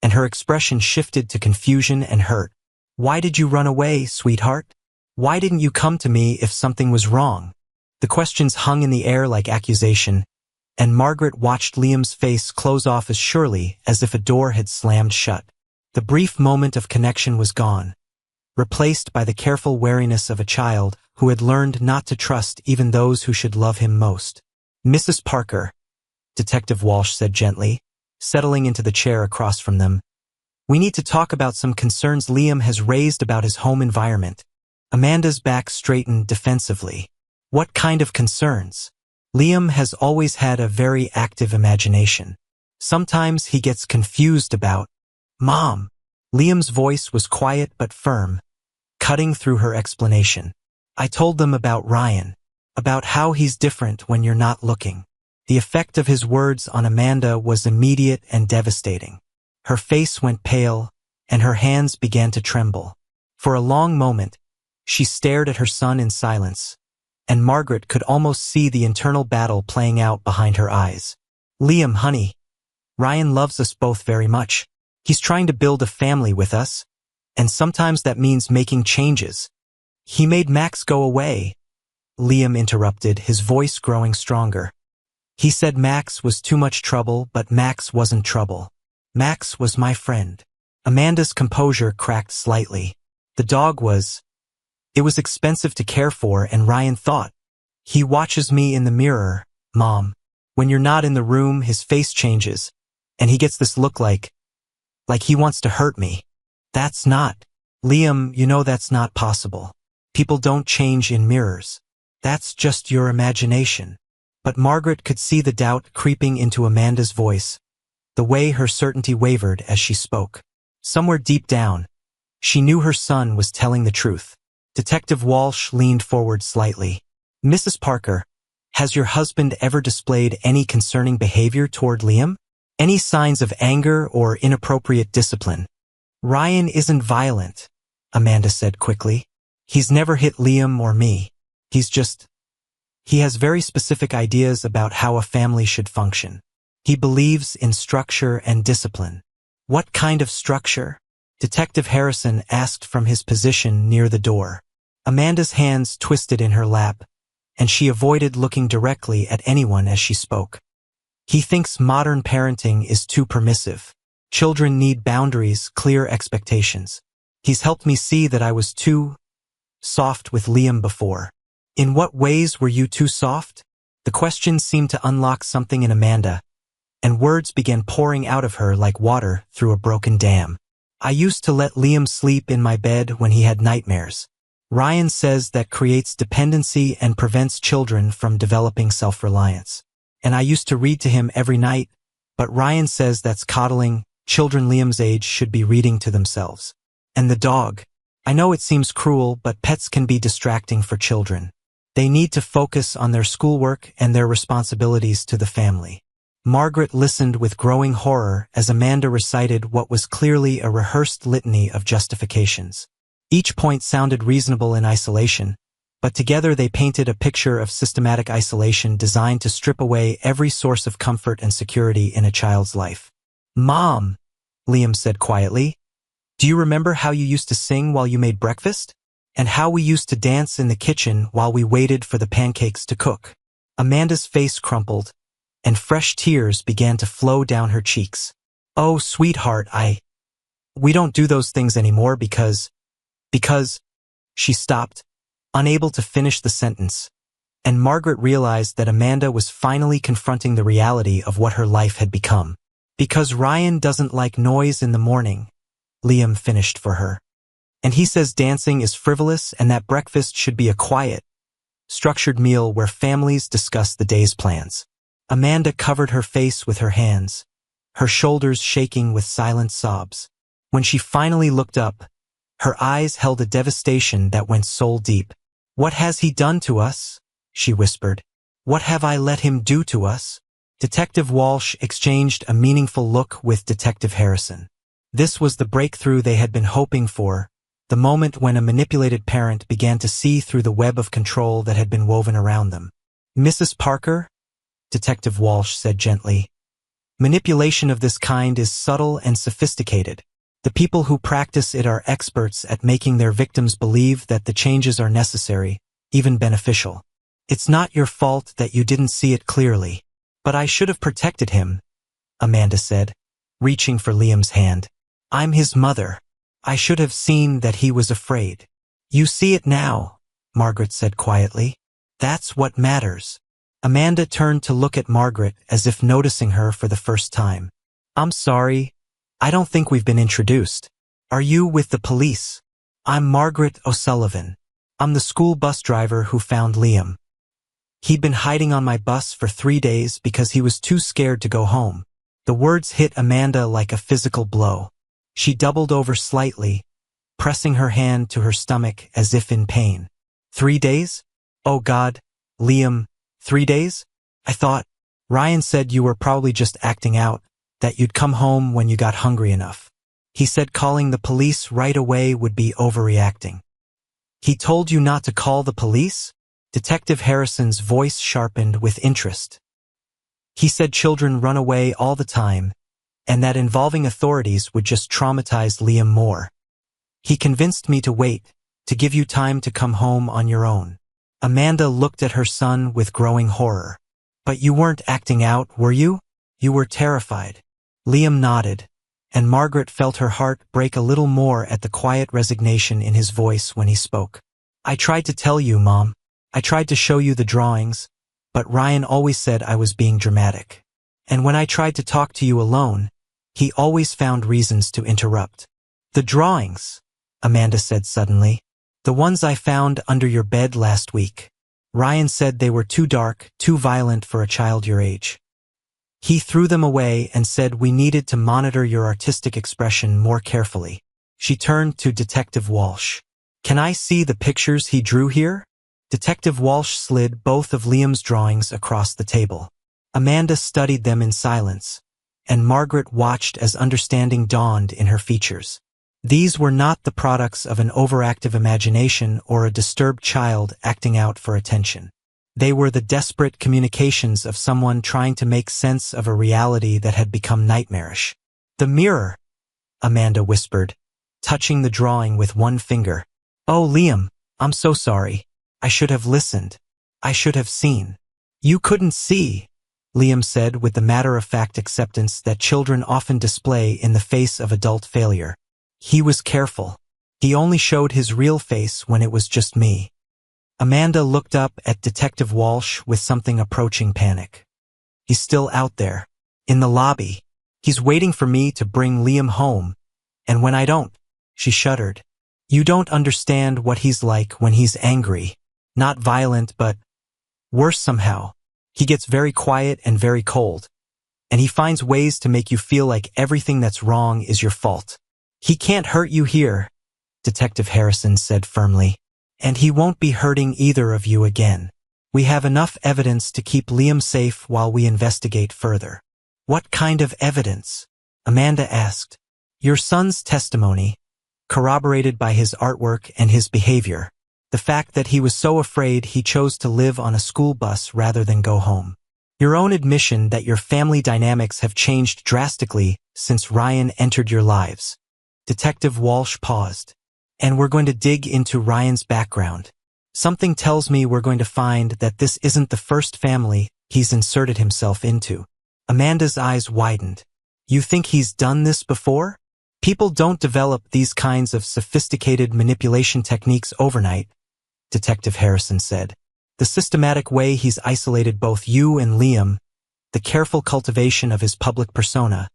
and her expression shifted to confusion and hurt. "Why did you run away, sweetheart? Why didn't you come to me if something was wrong?" The questions hung in the air like accusation, and Margaret watched Liam's face close off as surely as if a door had slammed shut. The brief moment of connection was gone, replaced by the careful wariness of a child who had learned not to trust even those who should love him most. "Mrs. Parker," Detective Walsh said gently, settling into the chair across from them, "we need to talk about some concerns Liam has raised about his home environment." Amanda's back straightened defensively. "What kind of concerns?" Liam has always had a very active imagination. Sometimes he gets confused about, Mom. Liam's voice was quiet but firm, cutting through her explanation. I told them about Ryan, about how he's different when you're not looking. The effect of his words on Amanda was immediate and devastating. Her face went pale, and her hands began to tremble. For a long moment, she stared at her son in silence, and Margaret could almost see the internal battle playing out behind her eyes. Liam, honey, Ryan loves us both very much. He's trying to build a family with us, and sometimes that means making changes. He made Max go away. Liam interrupted, his voice growing stronger. He said Max was too much trouble, but Max wasn't trouble. Max was my friend. Amanda's composure cracked slightly. The dog was. It was expensive to care for, and Ryan thought. He watches me in the mirror, Mom. When you're not in the room, his face changes, and he gets this look like he wants to hurt me. That's not. Liam, you know that's not possible. People don't change in mirrors. That's just your imagination. But Margaret could see the doubt creeping into Amanda's voice, the way her certainty wavered as she spoke. Somewhere deep down, she knew her son was telling the truth. Detective Walsh leaned forward slightly. Mrs. Parker, has your husband ever displayed any concerning behavior toward Liam? Any signs of anger or inappropriate discipline? Ryan isn't violent, Amanda said quickly. He's never hit Liam or me. He has very specific ideas about how a family should function. He believes in structure and discipline. What kind of structure? Detective Harrison asked from his position near the door. Amanda's hands twisted in her lap, and she avoided looking directly at anyone as she spoke. He thinks modern parenting is too permissive. Children need boundaries, clear expectations. He's helped me see that I was too soft with Liam before. In what ways were you too soft? The question seemed to unlock something in Amanda, and words began pouring out of her like water through a broken dam. I used to let Liam sleep in my bed when he had nightmares. Ryan says that creates dependency and prevents children from developing self-reliance. And I used to read to him every night, but Ryan says that's coddling. Children Liam's age should be reading to themselves. And the dog. I know it seems cruel, but pets can be distracting for children. They need to focus on their schoolwork and their responsibilities to the family. Margaret listened with growing horror as Amanda recited what was clearly a rehearsed litany of justifications. Each point sounded reasonable in isolation, but together they painted a picture of systematic isolation designed to strip away every source of comfort and security in a child's life. Mom, Liam said quietly, do you remember how you used to sing while you made breakfast? And how we used to dance in the kitchen while we waited for the pancakes to cook? Amanda's face crumpled, and fresh tears began to flow down her cheeks. Oh, sweetheart, we don't do those things anymore because, she stopped, unable to finish the sentence, and Margaret realized that Amanda was finally confronting the reality of what her life had become. Because Ryan doesn't like noise in the morning, Liam finished for her. And he says dancing is frivolous and that breakfast should be a quiet, structured meal where families discuss the day's plans. Amanda covered her face with her hands, her shoulders shaking with silent sobs. When she finally looked up, her eyes held a devastation that went soul deep. What has he done to us? She whispered. What have I let him do to us? Detective Walsh exchanged a meaningful look with Detective Harrison. This was the breakthrough they had been hoping for, the moment when a manipulated parent began to see through the web of control that had been woven around them. Mrs. Parker, Detective Walsh said gently, manipulation of this kind is subtle and sophisticated. The people who practice it are experts at making their victims believe that the changes are necessary, even beneficial. It's not your fault that you didn't see it clearly. But I should have protected him, Amanda said, reaching for Liam's hand. I'm his mother. I should have seen that he was afraid. You see it now, Margaret said quietly. That's what matters. Amanda turned to look at Margaret as if noticing her for the first time. I'm sorry. I don't think we've been introduced. Are you with the police? I'm Margaret O'Sullivan. I'm the school bus driver who found Liam. He'd been hiding on my bus for 3 days because he was too scared to go home. The words hit Amanda like a physical blow. She doubled over slightly, pressing her hand to her stomach as if in pain. 3 days? Oh God, Liam, 3 days? I thought, Ryan said you were probably just acting out, that you'd come home when you got hungry enough. He said calling the police right away would be overreacting. He told you not to call the police? Detective Harrison's voice sharpened with interest. He said children run away all the time, and that involving authorities would just traumatize Liam more. He convinced me to wait, to give you time to come home on your own. Amanda looked at her son with growing horror. But you weren't acting out, were you? You were terrified. Liam nodded, and Margaret felt her heart break a little more at the quiet resignation in his voice when he spoke. I tried to tell you, Mom. I tried to show you the drawings, but Ryan always said I was being dramatic. And when I tried to talk to you alone, he always found reasons to interrupt. The drawings, Amanda said suddenly. The ones I found under your bed last week. Ryan said they were too dark, too violent for a child your age. He threw them away and said we needed to monitor your artistic expression more carefully. She turned to Detective Walsh. Can I see the pictures he drew here? Detective Walsh slid both of Liam's drawings across the table. Amanda studied them in silence, and Margaret watched as understanding dawned in her features. These were not the products of an overactive imagination or a disturbed child acting out for attention. They were the desperate communications of someone trying to make sense of a reality that had become nightmarish. The mirror, Amanda whispered, touching the drawing with one finger. Oh, Liam, I'm so sorry. I should have listened. I should have seen. You couldn't see, Liam said with the matter-of-fact acceptance that children often display in the face of adult failure. He was careful. He only showed his real face when it was just me. Amanda looked up at Detective Walsh with something approaching panic. He's still out there, in the lobby. He's waiting for me to bring Liam home, and when I don't, she shuddered. You don't understand what he's like when he's angry. Not violent, but worse somehow. He gets very quiet and very cold, and he finds ways to make you feel like everything that's wrong is your fault. He can't hurt you here, Detective Harrison said firmly. And he won't be hurting either of you again. We have enough evidence to keep Liam safe while we investigate further. What kind of evidence? Amanda asked. Your son's testimony, corroborated by his artwork and his behavior. The fact that he was so afraid he chose to live on a school bus rather than go home. Your own admission that your family dynamics have changed drastically since Ryan entered your lives. Detective Walsh paused. And we're going to dig into Ryan's background. Something tells me we're going to find that this isn't the first family he's inserted himself into. Amanda's eyes widened. You think he's done this before? People don't develop these kinds of sophisticated manipulation techniques overnight, Detective Harrison said. The systematic way he's isolated both you and Liam, the careful cultivation of his public persona,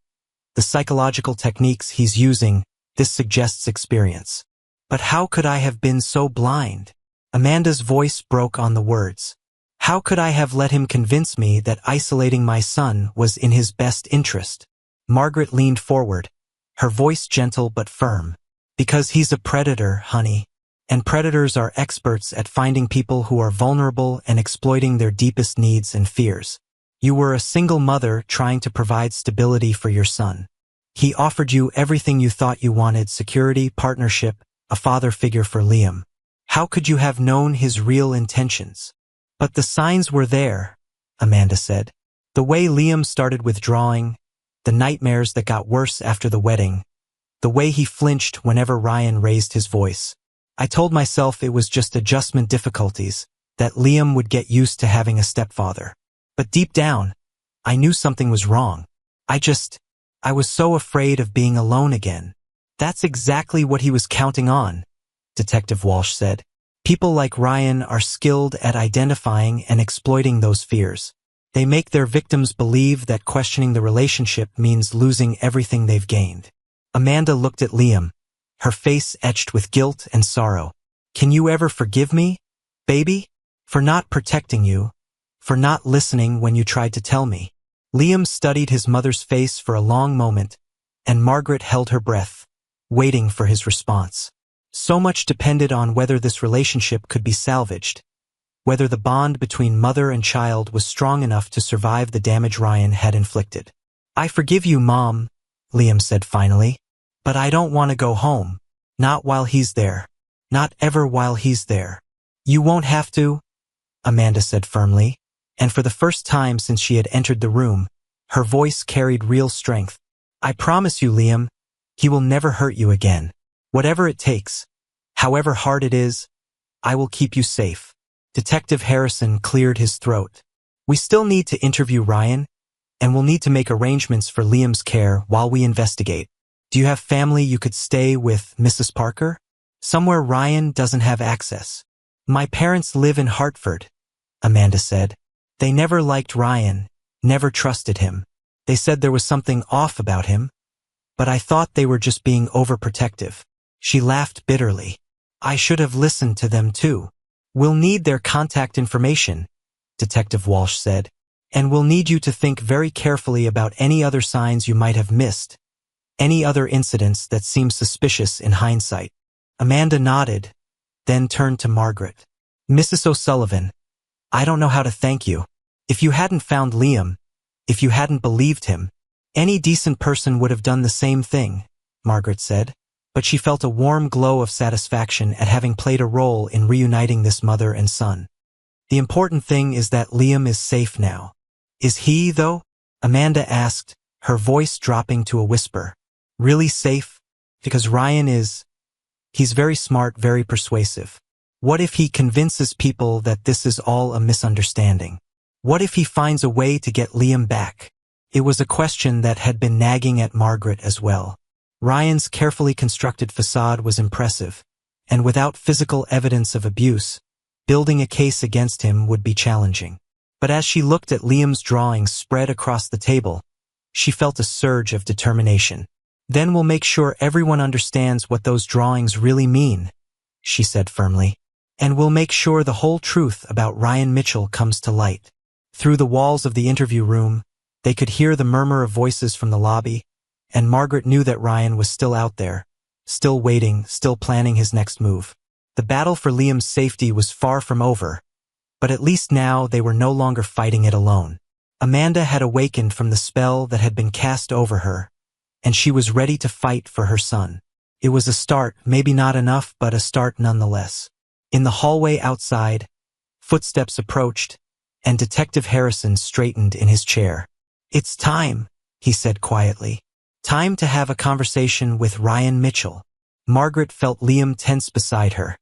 the psychological techniques he's using, this suggests experience. But how could I have been so blind? Amanda's voice broke on the words. How could I have let him convince me that isolating my son was in his best interest? Margaret leaned forward, her voice gentle but firm. Because he's a predator, honey. And predators are experts at finding people who are vulnerable and exploiting their deepest needs and fears. You were a single mother trying to provide stability for your son. He offered you everything you thought you wanted: security, partnership, a father figure for Liam. How could you have known his real intentions? But the signs were there, Amanda said. The way Liam started withdrawing, the nightmares that got worse after the wedding, the way he flinched whenever Ryan raised his voice. I told myself it was just adjustment difficulties, that Liam would get used to having a stepfather. But deep down, I knew something was wrong. I was so afraid of being alone again. That's exactly what he was counting on, Detective Walsh said. People like Ryan are skilled at identifying and exploiting those fears. They make their victims believe that questioning the relationship means losing everything they've gained. Amanda looked at Liam, her face etched with guilt and sorrow. Can you ever forgive me, baby? For not protecting you, for not listening when you tried to tell me. Liam studied his mother's face for a long moment, and Margaret held her breath, waiting for his response. So much depended on whether this relationship could be salvaged, whether the bond between mother and child was strong enough to survive the damage Ryan had inflicted. "I forgive you, Mom," Liam said finally, "but I don't want to go home. Not while he's there. Not ever while he's there." "You won't have to," Amanda said firmly, and for the first time since she had entered the room, her voice carried real strength. "I promise you, Liam, he will never hurt you again. Whatever it takes, however hard it is, I will keep you safe." Detective Harrison cleared his throat. "We still need to interview Ryan, and we'll need to make arrangements for Liam's care while we investigate. Do you have family you could stay with Mrs. Parker? Somewhere Ryan doesn't have access." "My parents live in Hartford," Amanda said. "They never liked Ryan, never trusted him. They said there was something off about him, but I thought they were just being overprotective." She laughed bitterly. "I should have listened to them too." "We'll need their contact information," Detective Walsh said, "and we'll need you to think very carefully about any other signs you might have missed, any other incidents that seem suspicious in hindsight." Amanda nodded, then turned to Margaret. "Mrs. O'Sullivan, I don't know how to thank you. If you hadn't found Liam, if you hadn't believed him, any decent person would have done the same thing," Margaret said, but she felt a warm glow of satisfaction at having played a role in reuniting this mother and son. "The important thing is that Liam is safe now." "Is he, though?" Amanda asked, her voice dropping to a whisper. "Really safe? Because Ryan he's very smart, very persuasive. What if he convinces people that this is all a misunderstanding? What if he finds a way to get Liam back?" It was a question that had been nagging at Margaret as well. Ryan's carefully constructed facade was impressive, and without physical evidence of abuse, building a case against him would be challenging. But as she looked at Liam's drawings spread across the table, she felt a surge of determination. "Then we'll make sure everyone understands what those drawings really mean," she said firmly. "And we'll make sure the whole truth about Ryan Mitchell comes to light." Through the walls of the interview room, they could hear the murmur of voices from the lobby, and Margaret knew that Ryan was still out there, still waiting, still planning his next move. The battle for Liam's safety was far from over, but at least now they were no longer fighting it alone. Amanda had awakened from the spell that had been cast over her, and she was ready to fight for her son. It was a start, maybe not enough, but a start nonetheless. In the hallway outside, footsteps approached, and Detective Harrison straightened in his chair. "It's time," he said quietly. "Time to have a conversation with Ryan Mitchell." Margaret felt Liam tense beside her,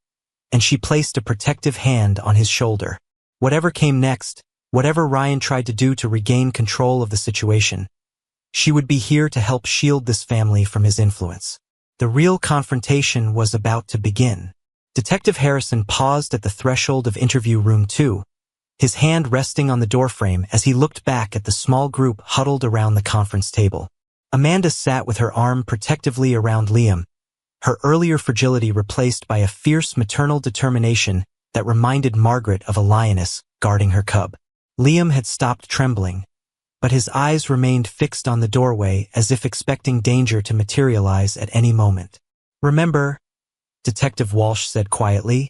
and she placed a protective hand on his shoulder. Whatever came next, whatever Ryan tried to do to regain control of the situation, she would be here to help shield this family from his influence. The real confrontation was about to begin. Detective Harrison paused at the threshold of interview room 2, his hand resting on the doorframe as he looked back at the small group huddled around the conference table. Amanda sat with her arm protectively around Liam, her earlier fragility replaced by a fierce maternal determination that reminded Margaret of a lioness guarding her cub. Liam had stopped trembling, but his eyes remained fixed on the doorway as if expecting danger to materialize at any moment. "Remember," Detective Walsh said quietly,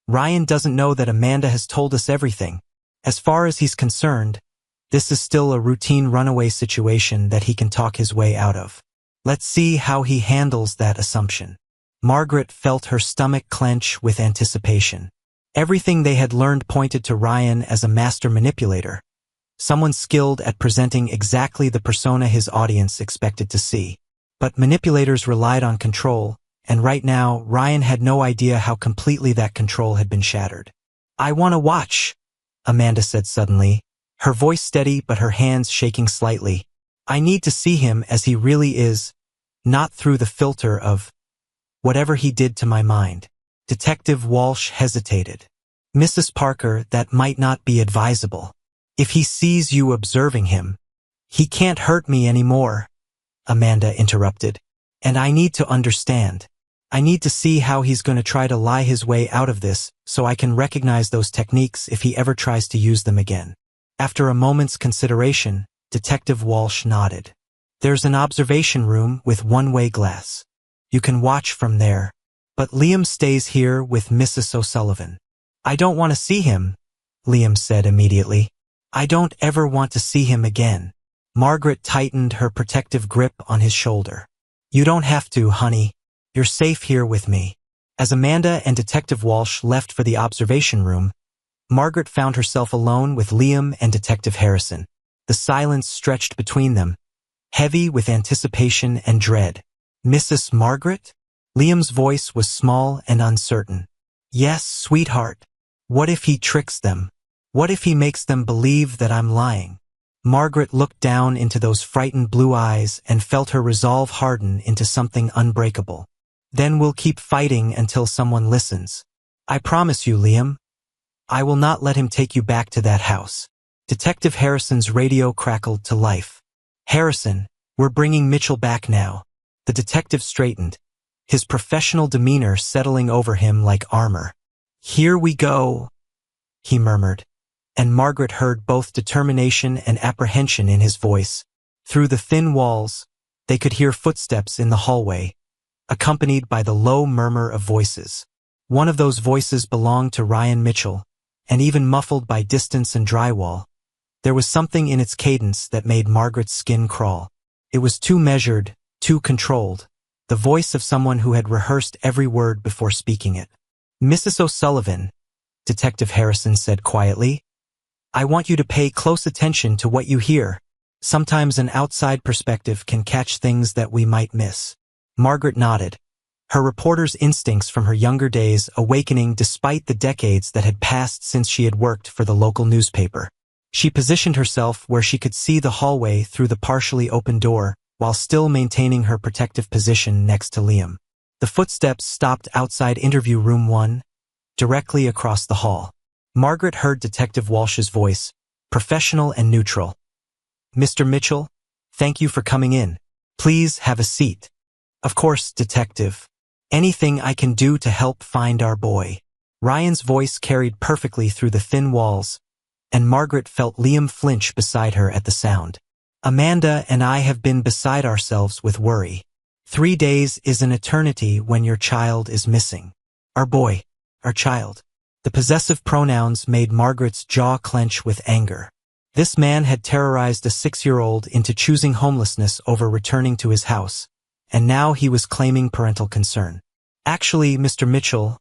"Ryan doesn't know that Amanda has told us everything. As far as he's concerned, this is still a routine runaway situation that he can talk his way out of. Let's see how he handles that assumption." Margaret felt her stomach clench with anticipation. Everything they had learned pointed to Ryan as a master manipulator, someone skilled at presenting exactly the persona his audience expected to see. But manipulators relied on control, and right now, Ryan had no idea how completely that control had been shattered. "I want to watch," Amanda said suddenly, her voice steady but her hands shaking slightly. "I need to see him as he really is, not through the filter of whatever he did to my mind." Detective Walsh hesitated. "Mrs. Parker, that might not be advisable. If he sees you observing him, he can't hurt me anymore," Amanda interrupted. "And I need to understand. I need to see how he's going to try to lie his way out of this so I can recognize those techniques if he ever tries to use them again." After a moment's consideration, Detective Walsh nodded. There's an observation room with one-way glass. You can watch from there. But Liam stays here with Mrs. O'Sullivan. I don't want to see him, Liam said immediately. I don't ever want to see him again. Margaret tightened her protective grip on his shoulder. You don't have to, honey. You're safe here with me. As Amanda and Detective Walsh left for the observation room, Margaret found herself alone with Liam and Detective Harrison. The silence stretched between them, heavy with anticipation and dread. Mrs. Margaret? Liam's voice was small and uncertain. Yes, sweetheart. What if he tricks them? What if he makes them believe that I'm lying? Margaret looked down into those frightened blue eyes and felt her resolve harden into something unbreakable. Then we'll keep fighting until someone listens. I promise you, Liam. I will not let him take you back to that house. Detective Harrison's radio crackled to life. Harrison, we're bringing Mitchell back now. The detective straightened, his professional demeanor settling over him like armor. Here we go, he murmured, and Margaret heard both determination and apprehension in his voice. Through the thin walls, they could hear footsteps in the hallway, accompanied by the low murmur of voices. One of those voices belonged to Ryan Mitchell, and even muffled by distance and drywall, there was something in its cadence that made Margaret's skin crawl. It was too measured, too controlled, the voice of someone who had rehearsed every word before speaking it. Mrs. O'Sullivan, Detective Harrison said quietly, I want you to pay close attention to what you hear. Sometimes an outside perspective can catch things that we might miss. Margaret nodded, her reporter's instincts from her younger days awakening despite the decades that had passed since she had worked for the local newspaper. She positioned herself where she could see the hallway through the partially open door, while still maintaining her protective position next to Liam. The footsteps stopped outside interview room 1, directly across the hall. Margaret heard Detective Walsh's voice, professional and neutral. Mr. Mitchell, thank you for coming in. Please have a seat. Of course, Detective. Anything I can do to help find our boy. Ryan's voice carried perfectly through the thin walls, and Margaret felt Liam flinch beside her at the sound. Amanda and I have been beside ourselves with worry. 3 days is an eternity when your child is missing. Our boy, our child. The possessive pronouns made Margaret's jaw clench with anger. This man had terrorized a 6-year-old into choosing homelessness over returning to his house, and now he was claiming parental concern. Actually, Mr. Mitchell,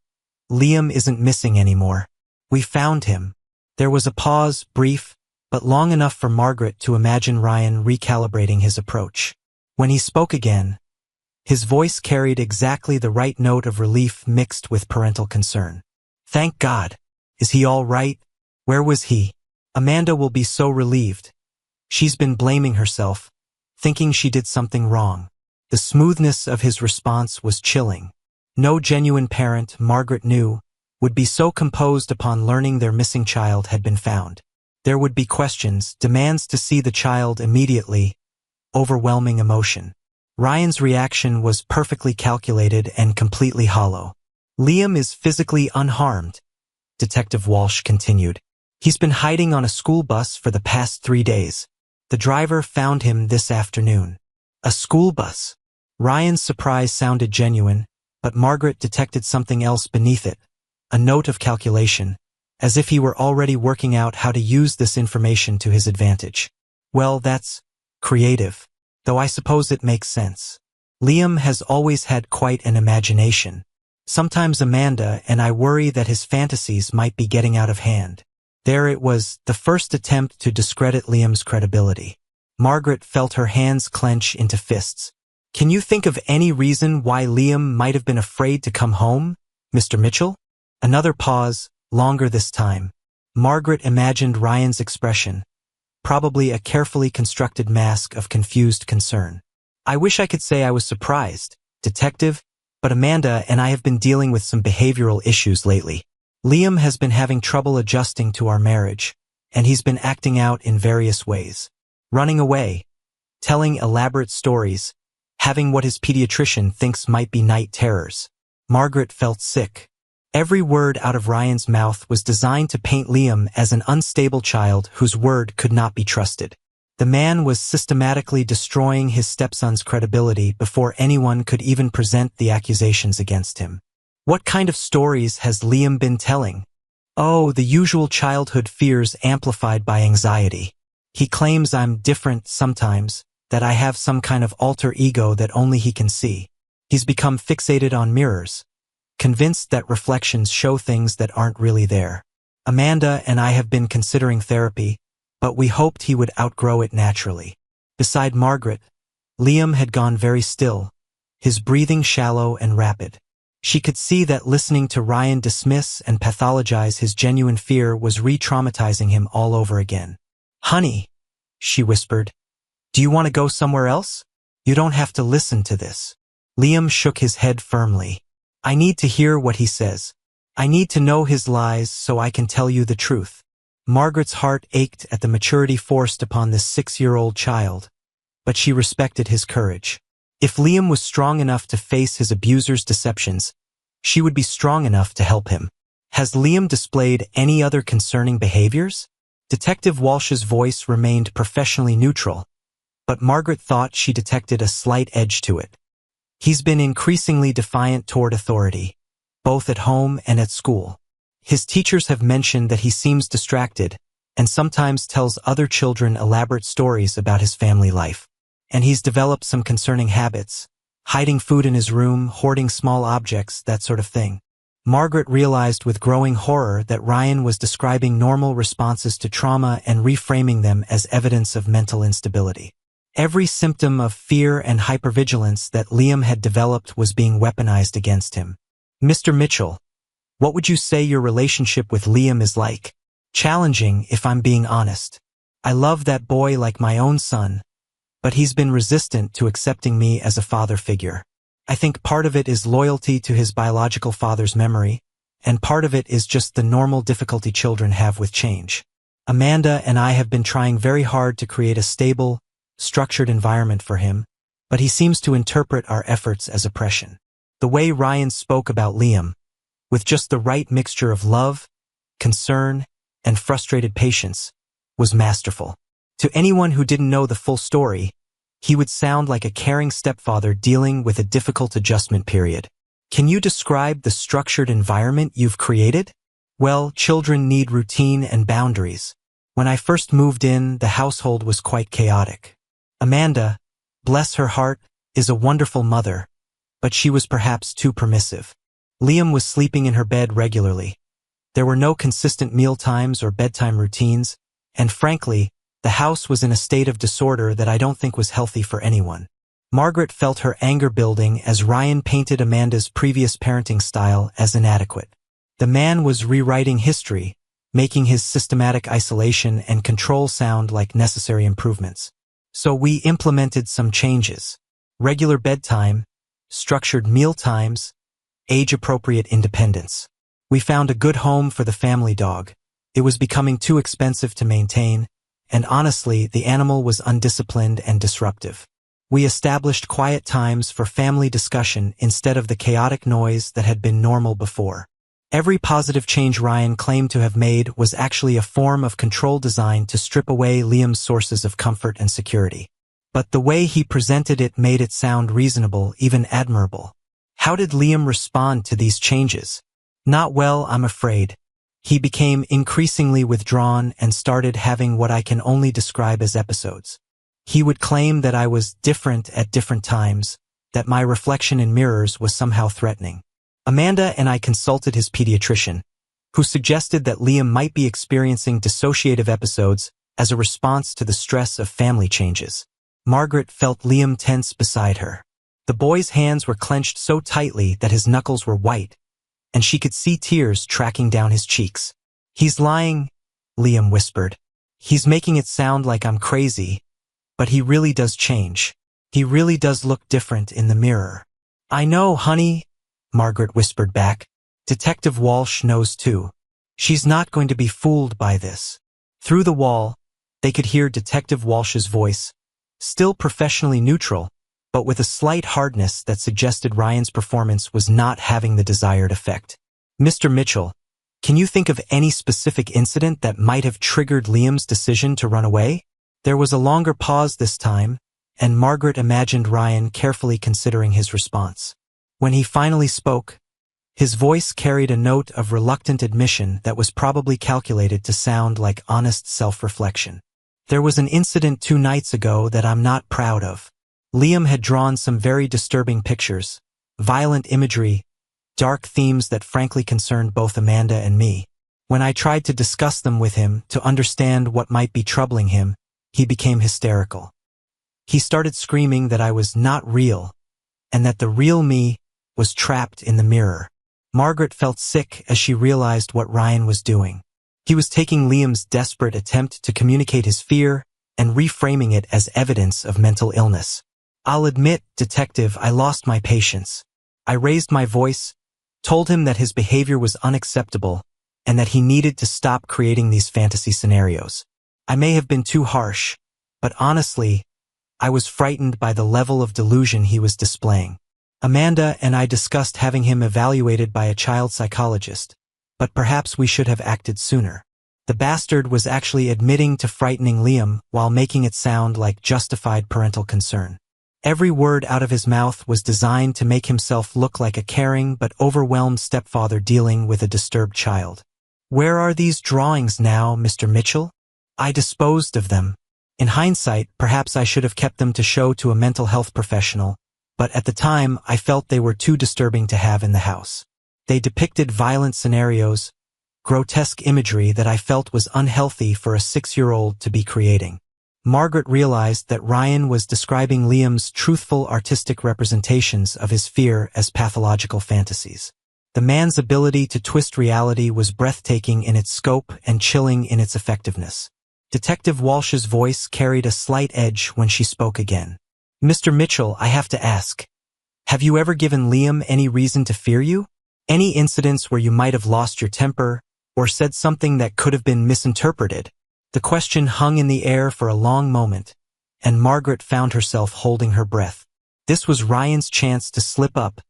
Liam isn't missing anymore. We found him. There was a pause, brief, but long enough for Margaret to imagine Ryan recalibrating his approach. When he spoke again, his voice carried exactly the right note of relief mixed with parental concern. Thank God. Is he all right? Where was he? Amanda will be so relieved. She's been blaming herself, thinking she did something wrong. The smoothness of his response was chilling. No genuine parent, Margaret knew, would be so composed upon learning their missing child had been found. There would be questions, demands to see the child immediately, overwhelming emotion. Ryan's reaction was perfectly calculated and completely hollow. Liam is physically unharmed, Detective Walsh continued. He's been hiding on a school bus for the past 3 days. The driver found him this afternoon. A school bus. Ryan's surprise sounded genuine, but Margaret detected something else beneath it. A note of calculation, as if he were already working out how to use this information to his advantage. Well, that's creative, though I suppose it makes sense. Liam has always had quite an imagination. Sometimes Amanda and I worry that his fantasies might be getting out of hand. There it was, the first attempt to discredit Liam's credibility. Margaret felt her hands clench into fists. Can you think of any reason why Liam might have been afraid to come home, Mr. Mitchell? Another pause, longer this time. Margaret imagined Ryan's expression, probably a carefully constructed mask of confused concern. I wish I could say I was surprised, Detective, but Amanda and I have been dealing with some behavioral issues lately. Liam has been having trouble adjusting to our marriage, and he's been acting out in various ways. Running away, telling elaborate stories, having what his pediatrician thinks might be night terrors. Margaret felt sick. Every word out of Ryan's mouth was designed to paint Liam as an unstable child whose word could not be trusted. The man was systematically destroying his stepson's credibility before anyone could even present the accusations against him. What kind of stories has Liam been telling? Oh, the usual childhood fears amplified by anxiety. He claims I'm different sometimes, that I have some kind of alter ego that only he can see. He's become fixated on mirrors, convinced that reflections show things that aren't really there. Amanda and I have been considering therapy, but we hoped he would outgrow it naturally. Beside Margaret, Liam had gone very still, his breathing shallow and rapid. She could see that listening to Ryan dismiss and pathologize his genuine fear was re-traumatizing him all over again. "Honey," she whispered, "do you want to go somewhere else? You don't have to listen to this." Liam shook his head firmly. "I need to hear what he says. I need to know his lies so I can tell you the truth." Margaret's heart ached at the maturity forced upon this 6-year-old child, but she respected his courage. If Liam was strong enough to face his abuser's deceptions, she would be strong enough to help him. "Has Liam displayed any other concerning behaviors?" Detective Walsh's voice remained professionally neutral, but Margaret thought she detected a slight edge to it. "He's been increasingly defiant toward authority, both at home and at school. His teachers have mentioned that he seems distracted and sometimes tells other children elaborate stories about his family life. And he's developed some concerning habits, hiding food in his room, hoarding small objects, that sort of thing." Margaret realized with growing horror that Ryan was describing normal responses to trauma and reframing them as evidence of mental instability. Every symptom of fear and hypervigilance that Liam had developed was being weaponized against him. "Mr. Mitchell, what would you say your relationship with Liam is like?" "Challenging, if I'm being honest. I love that boy like my own son, but he's been resistant to accepting me as a father figure. I think part of it is loyalty to his biological father's memory, and part of it is just the normal difficulty children have with change. Amanda and I have been trying very hard to create a stable, structured environment for him, but he seems to interpret our efforts as oppression." The way Ryan spoke about Liam, with just the right mixture of love, concern, and frustrated patience, was masterful. To anyone who didn't know the full story, he would sound like a caring stepfather dealing with a difficult adjustment period. "Can you describe the structured environment you've created?" "Well, children need routine and boundaries. When I first moved in, the household was quite chaotic. Amanda, bless her heart, is a wonderful mother, but she was perhaps too permissive. Liam was sleeping in her bed regularly. There were no consistent meal times or bedtime routines, and frankly, the house was in a state of disorder that I don't think was healthy for anyone." Margaret felt her anger building as Ryan painted Amanda's previous parenting style as inadequate. The man was rewriting history, making his systematic isolation and control sound like necessary improvements. So we implemented some changes. Regular bedtime, structured meal times, age-appropriate independence. We found a good home for the family dog. It was becoming too expensive to maintain, and honestly, the animal was undisciplined and disruptive. We established quiet times for family discussion instead of the chaotic noise that had been normal before. Every positive change Ryan claimed to have made was actually a form of control designed to strip away Liam's sources of comfort and security. But the way he presented it made it sound reasonable, even admirable. How did Liam respond to these changes? Not well, I'm afraid. He became increasingly withdrawn and started having what I can only describe as episodes. He would claim that I was different at different times, that my reflection in mirrors was somehow threatening. Amanda and I consulted his pediatrician, who suggested that Liam might be experiencing dissociative episodes as a response to the stress of family changes. Margaret felt Liam tense beside her. The boy's hands were clenched so tightly that his knuckles were white, and she could see tears tracking down his cheeks. "He's lying," Liam whispered. "He's making it sound like I'm crazy, but he really does change. He really does look different in the mirror." "I know, honey," Margaret whispered back. "Detective Walsh knows too. She's not going to be fooled by this." Through the wall, they could hear Detective Walsh's voice, still professionally neutral, but with a slight hardness that suggested Ryan's performance was not having the desired effect. Mr. Mitchell, can you think of any specific incident that might have triggered Liam's decision to run away? There was a longer pause this time, and Margaret imagined Ryan carefully considering his response. When he finally spoke, his voice carried a note of reluctant admission that was probably calculated to sound like honest self-reflection. There was an incident 2 nights ago that I'm not proud of. Liam had drawn some very disturbing pictures, violent imagery, dark themes that frankly concerned both Amanda and me. When I tried to discuss them with him to understand what might be troubling him, he became hysterical. He started screaming that I was not real, and that the real me was trapped in the mirror. Margaret felt sick as she realized what Ryan was doing. He was taking Liam's desperate attempt to communicate his fear and reframing it as evidence of mental illness. I'll admit, Detective, I lost my patience. I raised my voice, told him that his behavior was unacceptable and that he needed to stop creating these fantasy scenarios. I may have been too harsh, but honestly, I was frightened by the level of delusion he was displaying. Amanda and I discussed having him evaluated by a child psychologist, but perhaps we should have acted sooner. The bastard was actually admitting to frightening Liam while making it sound like justified parental concern. Every word out of his mouth was designed to make himself look like a caring but overwhelmed stepfather dealing with a disturbed child. Where are these drawings now, Mr. Mitchell? I disposed of them. In hindsight, perhaps I should have kept them to show to a mental health professional, but at the time I felt they were too disturbing to have in the house. They depicted violent scenarios, grotesque imagery that I felt was unhealthy for a 6-year-old to be creating. Margaret realized that Ryan was describing Liam's truthful artistic representations of his fear as pathological fantasies. The man's ability to twist reality was breathtaking in its scope and chilling in its effectiveness. Detective Walsh's voice carried a slight edge when she spoke again. Mr. Mitchell, I have to ask, have you ever given Liam any reason to fear you? Any incidents where you might have lost your temper or said something that could have been misinterpreted? The question hung in the air for a long moment, and Margaret found herself holding her breath. This was Ryan's chance to slip up,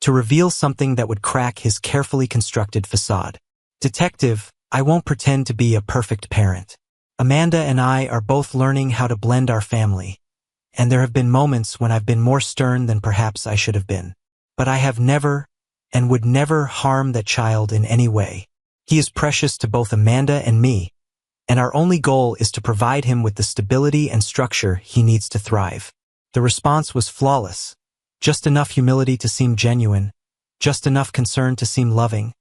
to reveal something that would crack his carefully constructed facade. Detective, I won't pretend to be a perfect parent. Amanda and I are both learning how to blend our family, and there have been moments when I've been more stern than perhaps I should have been. But I have never, and would never harm that child in any way. He is precious to both Amanda and me, and our only goal is to provide him with the stability and structure he needs to thrive. The response was flawless. Just enough humility to seem genuine, just enough concern to seem loving,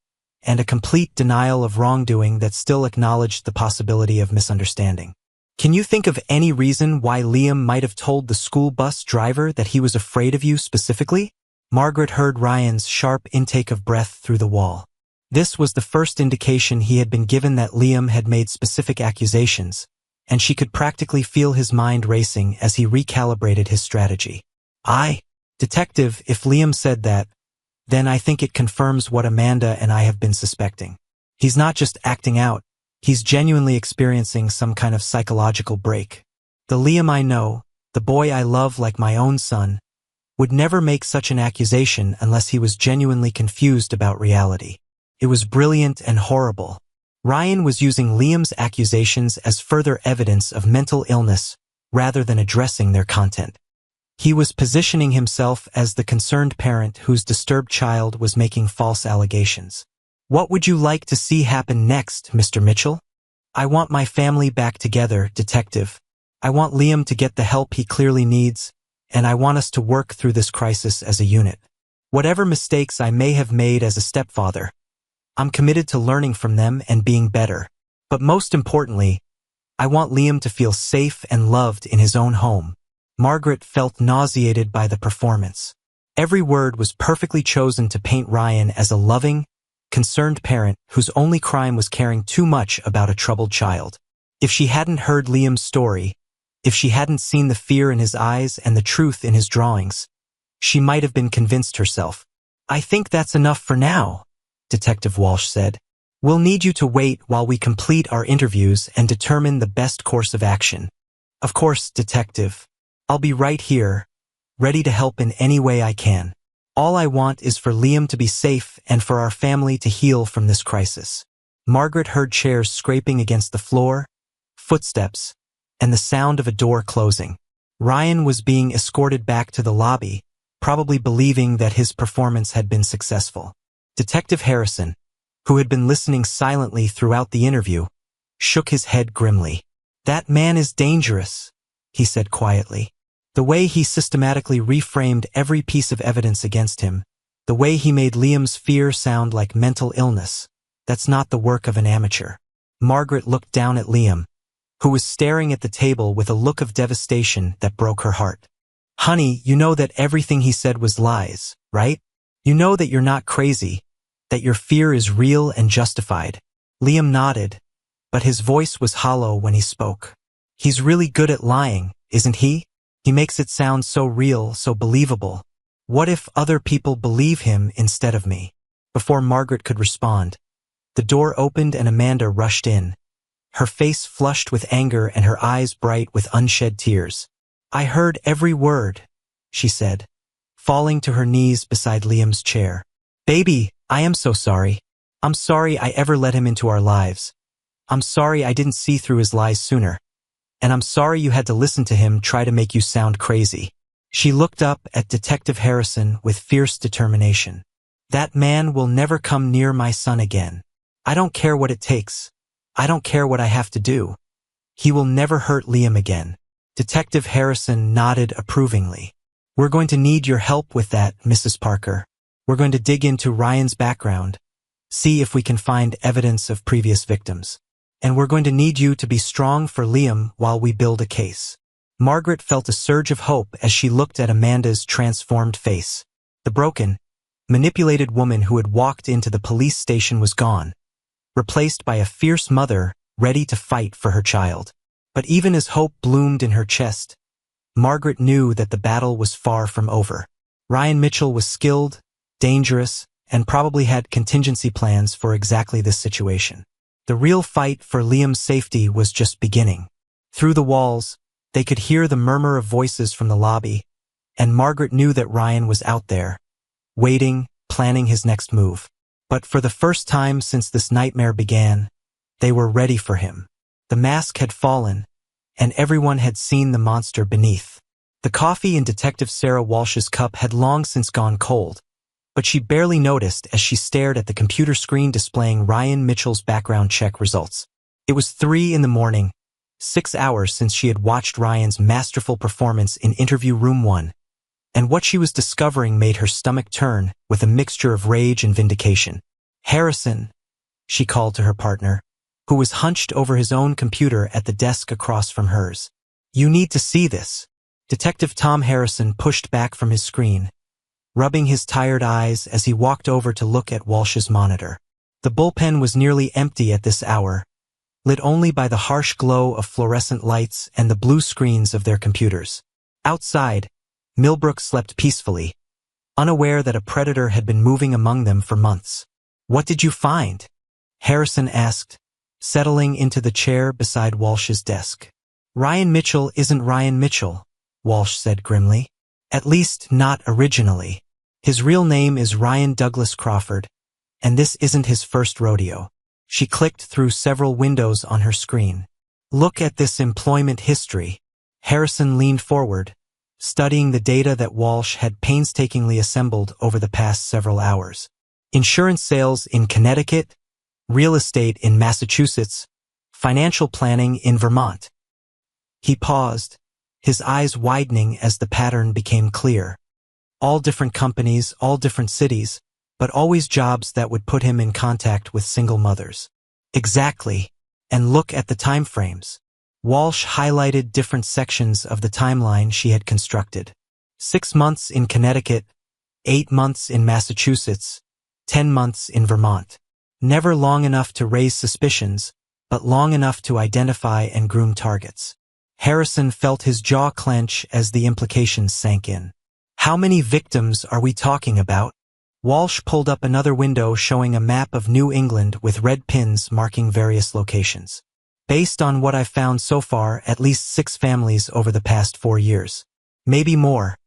and a complete denial of wrongdoing that still acknowledged the possibility of misunderstanding. Can you think of any reason why Liam might have told the school bus driver that he was afraid of you specifically? Margaret heard Ryan's sharp intake of breath through the wall. This was the first indication he had been given that Liam had made specific accusations, and she could practically feel his mind racing as he recalibrated his strategy. Detective, if Liam said that, then I think it confirms what Amanda and I have been suspecting. He's not just acting out, he's genuinely experiencing some kind of psychological break. The Liam I know, the boy I love like my own son, would never make such an accusation unless he was genuinely confused about reality. It was brilliant and horrible. Ryan was using Liam's accusations as further evidence of mental illness rather than addressing their content. He was positioning himself as the concerned parent whose disturbed child was making false allegations. What would you like to see happen next, Mr. Mitchell? I want my family back together, Detective. I want Liam to get the help he clearly needs, and I want us to work through this crisis as a unit. Whatever mistakes I may have made as a stepfather, I'm committed to learning from them and being better. But most importantly, I want Liam to feel safe and loved in his own home. Margaret felt nauseated by the performance. Every word was perfectly chosen to paint Ryan as a loving, concerned parent whose only crime was caring too much about a troubled child. If she hadn't heard Liam's story, if she hadn't seen the fear in his eyes and the truth in his drawings, she might have been convinced herself. I think that's enough for now, Detective Walsh said. We'll need you to wait while we complete our interviews and determine the best course of action. Of course, Detective. I'll be right here, ready to help in any way I can. All I want is for Liam to be safe and for our family to heal from this crisis. Margaret heard chairs scraping against the floor, footsteps, and the sound of a door closing. Ryan was being escorted back to the lobby, probably believing that his performance had been successful. Detective Harrison, who had been listening silently throughout the interview, shook his head grimly. "That man is dangerous," he said quietly. The way he systematically reframed every piece of evidence against him, the way he made Liam's fear sound like mental illness, that's not the work of an amateur. Margaret looked down at Liam, who was staring at the table with a look of devastation that broke her heart. "Honey, you know that everything he said was lies, right? You know that you're not crazy, that your fear is real and justified." Liam nodded, but his voice was hollow when he spoke. "He's really good at lying, isn't he? He makes it sound so real, so believable. What if other people believe him instead of me?" Before Margaret could respond, the door opened and Amanda rushed in, her face flushed with anger and her eyes bright with unshed tears. "I heard every word," she said, falling to her knees beside Liam's chair. "Baby, I am so sorry. I'm sorry I ever let him into our lives. I'm sorry I didn't see through his lies sooner. And I'm sorry you had to listen to him try to make you sound crazy." She looked up at Detective Harrison with fierce determination. "That man will never come near my son again. I don't care what it takes. I don't care what I have to do. He will never hurt Liam again." Detective Harrison nodded approvingly. "We're going to need your help with that, Mrs. Parker. We're going to dig into Ryan's background, see if we can find evidence of previous victims. And we're going to need you to be strong for Liam while we build a case." Margaret felt a surge of hope as she looked at Amanda's transformed face. The broken, manipulated woman who had walked into the police station was gone, replaced by a fierce mother ready to fight for her child. But even as hope bloomed in her chest, Margaret knew that the battle was far from over. Ryan Mitchell was skilled, dangerous, and probably had contingency plans for exactly this situation. The real fight for Liam's safety was just beginning. Through the walls, they could hear the murmur of voices from the lobby, and Margaret knew that Ryan was out there, waiting, planning his next move. But for the first time since this nightmare began, they were ready for him. The mask had fallen, and everyone had seen the monster beneath. The coffee in Detective Sarah Walsh's cup had long since gone cold, but she barely noticed as she stared at the computer screen displaying Ryan Mitchell's background check results. It was 3 in the morning, 6 hours since she had watched Ryan's masterful performance in Interview Room 1, and what she was discovering made her stomach turn with a mixture of rage and vindication. "Harrison," she called to her partner, who was hunched over his own computer at the desk across from hers. "You need to see this." Detective Tom Harrison pushed back from his screen, rubbing his tired eyes as he walked over to look at Walsh's monitor. The bullpen was nearly empty at this hour, lit only by the harsh glow of fluorescent lights and the blue screens of their computers. Outside, Millbrook slept peacefully, unaware that a predator had been moving among them for months. "What did you find?" Harrison asked, settling into the chair beside Walsh's desk. "Ryan Mitchell isn't Ryan Mitchell," Walsh said grimly. "At least not originally. His real name is Ryan Douglas Crawford, and this isn't his first rodeo." She clicked through several windows on her screen. "Look at this employment history." Harrison leaned forward, studying the data that Walsh had painstakingly assembled over the past several hours. Insurance sales in Connecticut, real estate in Massachusetts, financial planning in Vermont. He paused, his eyes widening as the pattern became clear. All different companies, all different cities, but always jobs that would put him in contact with single mothers. Exactly. And look at the time frames. Walsh highlighted different sections of the timeline she had constructed. 6 months in Connecticut, 8 months in Massachusetts, 10 months in Vermont. Never long enough to raise suspicions, but long enough to identify and groom targets. Harrison felt his jaw clench as the implications sank in. "How many victims are we talking about?" Walsh pulled up another window showing a map of New England with red pins marking various locations. "Based on what I've found so far, at least 6 families over the past 4 years. Maybe more."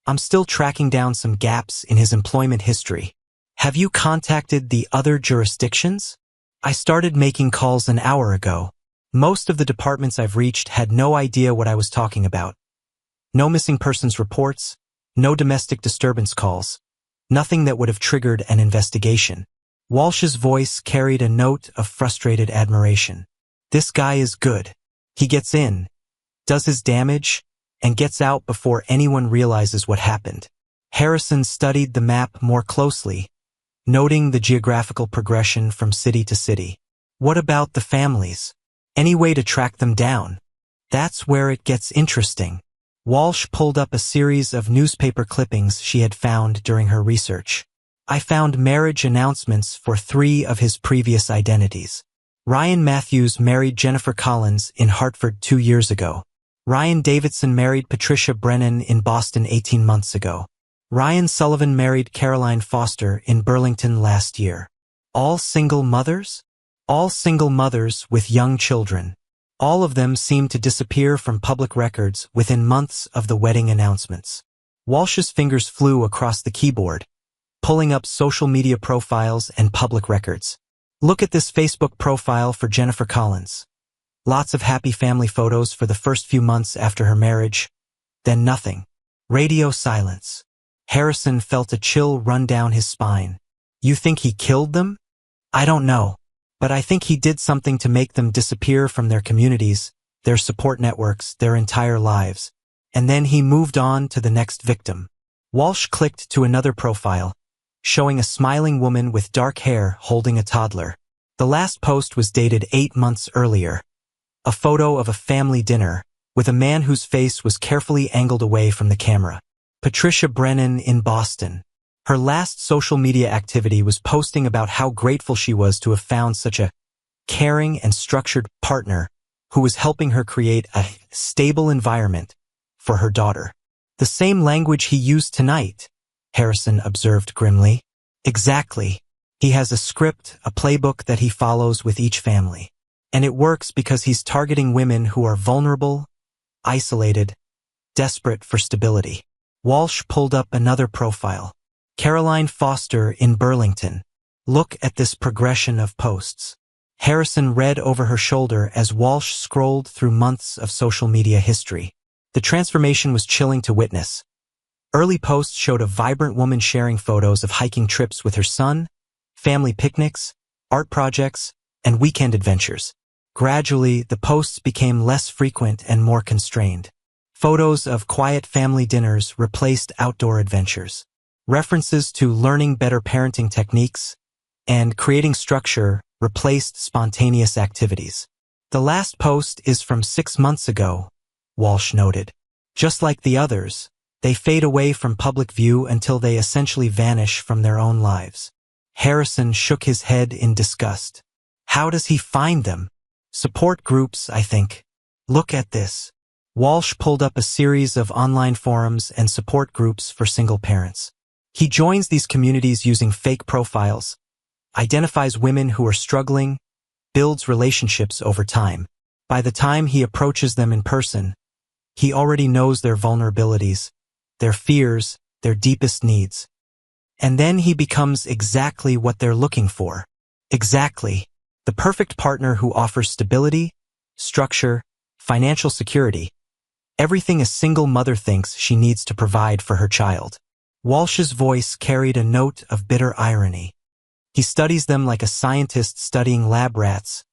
I'm still tracking down some gaps in his employment history. Have you contacted the other jurisdictions? I started making calls an hour ago. Most of the departments I've reached had no idea what I was talking about. No missing persons reports, no domestic disturbance calls, nothing that would have triggered an investigation. Walsh's voice carried a note of frustrated admiration. This guy is good. He gets in, does his damage, and gets out before anyone realizes what happened. Harrison studied the map more closely, noting the geographical progression from city to city. What about the families? Any way to track them down? That's where it gets interesting. Walsh pulled up a series of newspaper clippings she had found during her research. I found marriage announcements for 3 of his previous identities. Ryan Matthews married Jennifer Collins in Hartford 2 years ago. Ryan Davidson married Patricia Brennan in Boston 18 months ago. Ryan Sullivan married Caroline Foster in Burlington last year. All single mothers? All single mothers with young children. All of them seemed to disappear from public records within months of the wedding announcements. Walsh's fingers flew across the keyboard, pulling up social media profiles and public records. Look at this Facebook profile for Jennifer Collins. Lots of happy family photos for the first few months after her marriage. Then nothing. Radio silence. Harrison felt a chill run down his spine. You think he killed them? I don't know. But I think he did something to make them disappear from their communities, their support networks, their entire lives. And then he moved on to the next victim. Walsh clicked to another profile, showing a smiling woman with dark hair holding a toddler. The last post was dated 8 months earlier. A photo of a family dinner, with a man whose face was carefully angled away from the camera. Patricia Brennan in Boston. Her last social media activity was posting about how grateful she was to have found such a caring and structured partner who was helping her create a stable environment for her daughter. The same language he used tonight, Harrison observed grimly. Exactly. He has a script, a playbook that he follows with each family. And it works because he's targeting women who are vulnerable, isolated, desperate for stability. Walsh pulled up another profile. Caroline Foster in Burlington. Look at this progression of posts. Harrison read over her shoulder as Walsh scrolled through months of social media history. The transformation was chilling to witness. Early posts showed a vibrant woman sharing photos of hiking trips with her son, family picnics, art projects, and weekend adventures. Gradually, the posts became less frequent and more constrained. Photos of quiet family dinners replaced outdoor adventures. References to learning better parenting techniques and creating structure replaced spontaneous activities. The last post is from 6 months ago, Walsh noted. Just like the others, they fade away from public view until they essentially vanish from their own lives. Harrison shook his head in disgust. How does he find them? Support groups, I think. Look at this. Walsh pulled up a series of online forums and support groups for single parents. He joins these communities using fake profiles, identifies women who are struggling, builds relationships over time. By the time he approaches them in person, he already knows their vulnerabilities, their fears, their deepest needs. And then he becomes exactly what they're looking for. Exactly. The perfect partner who offers stability, structure, financial security. Everything a single mother thinks she needs to provide for her child. Walsh's voice carried a note of bitter irony. He studies them like a scientist studying lab rats,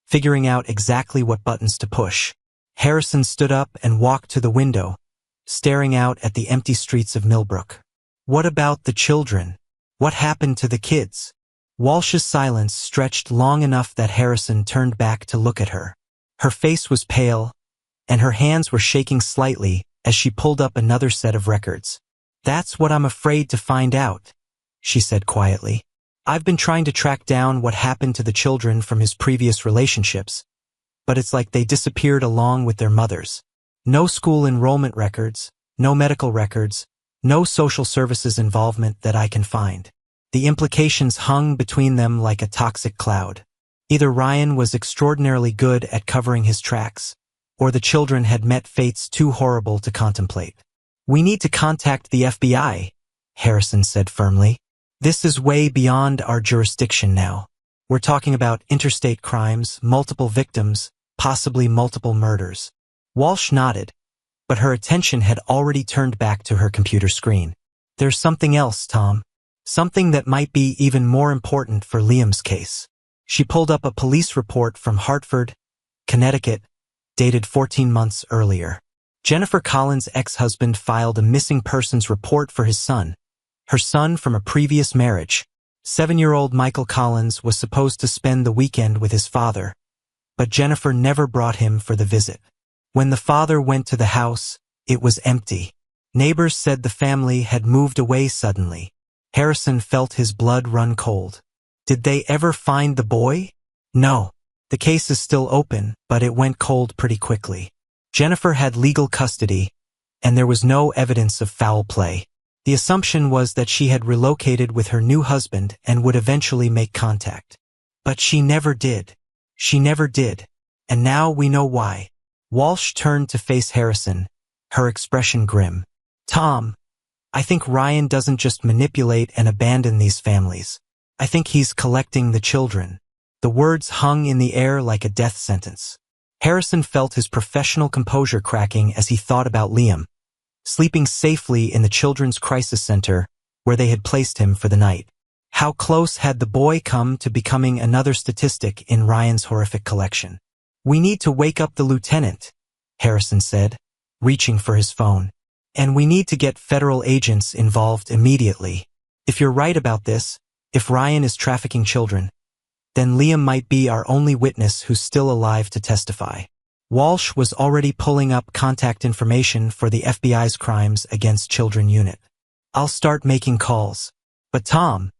figuring out exactly what buttons to push. Harrison stood up and walked to the window, staring out at the empty streets of Millbrook. What about the children? What happened to the kids? Walsh's silence stretched long enough that Harrison turned back to look at her. Her face was pale, and her hands were shaking slightly as she pulled up another set of records. That's what I'm afraid to find out, she said quietly. I've been trying to track down what happened to the children from his previous relationships, but it's like they disappeared along with their mothers. No school enrollment records, no medical records, no social services involvement that I can find. The implications hung between them like a toxic cloud. Either Ryan was extraordinarily good at covering his tracks, or the children had met fates too horrible to contemplate. We need to contact the FBI, Harrison said firmly. This is way beyond our jurisdiction now. We're talking about interstate crimes, multiple victims, possibly multiple murders. Walsh nodded, but her attention had already turned back to her computer screen. There's something else, Tom. Something that might be even more important for Liam's case. She pulled up a police report from Hartford, Connecticut, dated 14 months earlier. Jennifer Collins' ex-husband filed a missing persons report for his son, her son from a previous marriage. 7-year-old Michael Collins was supposed to spend the weekend with his father, but Jennifer never brought him for the visit. When the father went to the house, it was empty. Neighbors said the family had moved away suddenly. Harrison felt his blood run cold. Did they ever find the boy? No. The case is still open, but it went cold pretty quickly. Jennifer had legal custody, and there was no evidence of foul play. The assumption was that she had relocated with her new husband and would eventually make contact. But she never did. She never did. And now we know why. Walsh turned to face Harrison, her expression grim. Tom, I think Ryan doesn't just manipulate and abandon these families. I think he's collecting the children. The words hung in the air like a death sentence. Harrison felt his professional composure cracking as he thought about Liam, sleeping safely in the Children's Crisis Center where they had placed him for the night. How close had the boy come to becoming another statistic in Ryan's horrific collection? We need to wake up the lieutenant, Harrison said, reaching for his phone. And we need to get federal agents involved immediately. If you're right about this, if Ryan is trafficking children, then Liam might be our only witness who's still alive to testify. Walsh was already pulling up contact information for the FBI's Crimes Against Children unit. I'll start making calls. But Tom,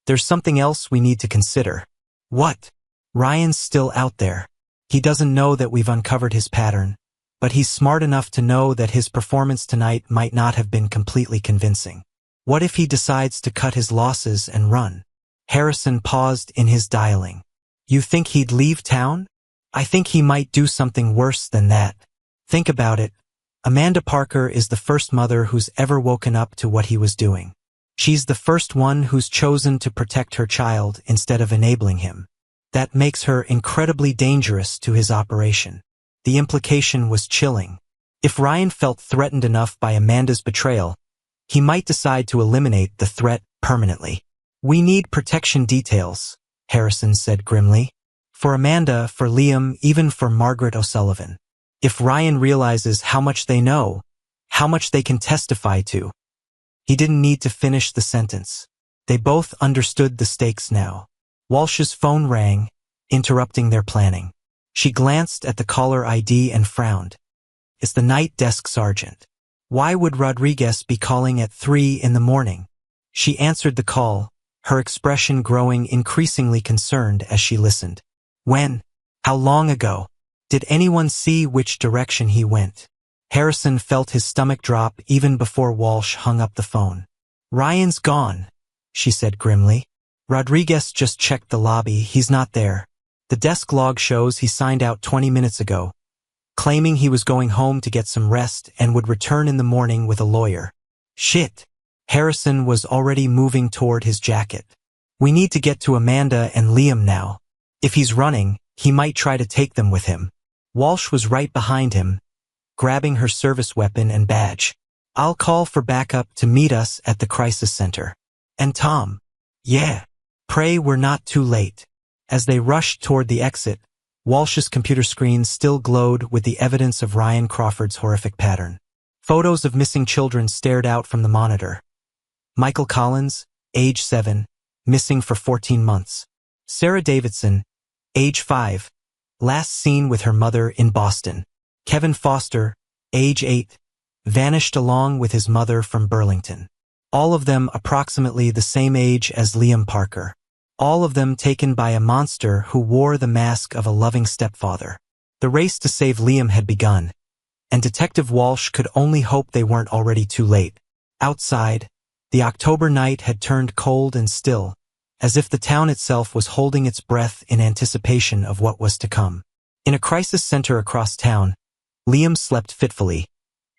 there's something else we need to consider. What? Ryan's still out there. He doesn't know that we've uncovered his pattern, but he's smart enough to know that his performance tonight might not have been completely convincing. What if he decides to cut his losses and run? Harrison paused in his dialing. You think he'd leave town? I think he might do something worse than that. Think about it. Amanda Parker is the first mother who's ever woken up to what he was doing. She's the first one who's chosen to protect her child instead of enabling him. That makes her incredibly dangerous to his operation. The implication was chilling. If Ryan felt threatened enough by Amanda's betrayal, he might decide to eliminate the threat permanently. We need protection details, Harrison said grimly. For Amanda, for Liam, even for Margaret O'Sullivan. If Ryan realizes how much they know, how much they can testify to. He didn't need to finish the sentence. They both understood the stakes now. Walsh's phone rang, interrupting their planning. She glanced at the caller ID and frowned. It's the night desk sergeant. Why would Rodriguez be calling at 3 in the morning? She answered the call, her expression growing increasingly concerned as she listened. When? How long ago? Did anyone see which direction he went? Harrison felt his stomach drop even before Walsh hung up the phone. Ryan's gone, she said grimly. Rodriguez just checked the lobby. He's not there. The desk log shows he signed out 20 minutes ago, claiming he was going home to get some rest and would return in the morning with a lawyer. Shit. Harrison was already moving toward his jacket. We need to get to Amanda and Liam now. If he's running, he might try to take them with him. Walsh was right behind him, grabbing her service weapon and badge. I'll call for backup to meet us at the crisis center. And Tom. Yeah. Pray we're not too late. As they rushed toward the exit, Walsh's computer screen still glowed with the evidence of Ryan Crawford's horrific pattern. Photos of missing children stared out from the monitor. Michael Collins, age 7, missing for 14 months. Sarah Davidson, age 5, last seen with her mother in Boston. Kevin Foster, age 8, vanished along with his mother from Burlington. All of them approximately the same age as Liam Parker. All of them taken by a monster who wore the mask of a loving stepfather. The race to save Liam had begun, and Detective Walsh could only hope they weren't already too late. Outside, the October night had turned cold and still, as if the town itself was holding its breath in anticipation of what was to come. In a crisis center across town, Liam slept fitfully,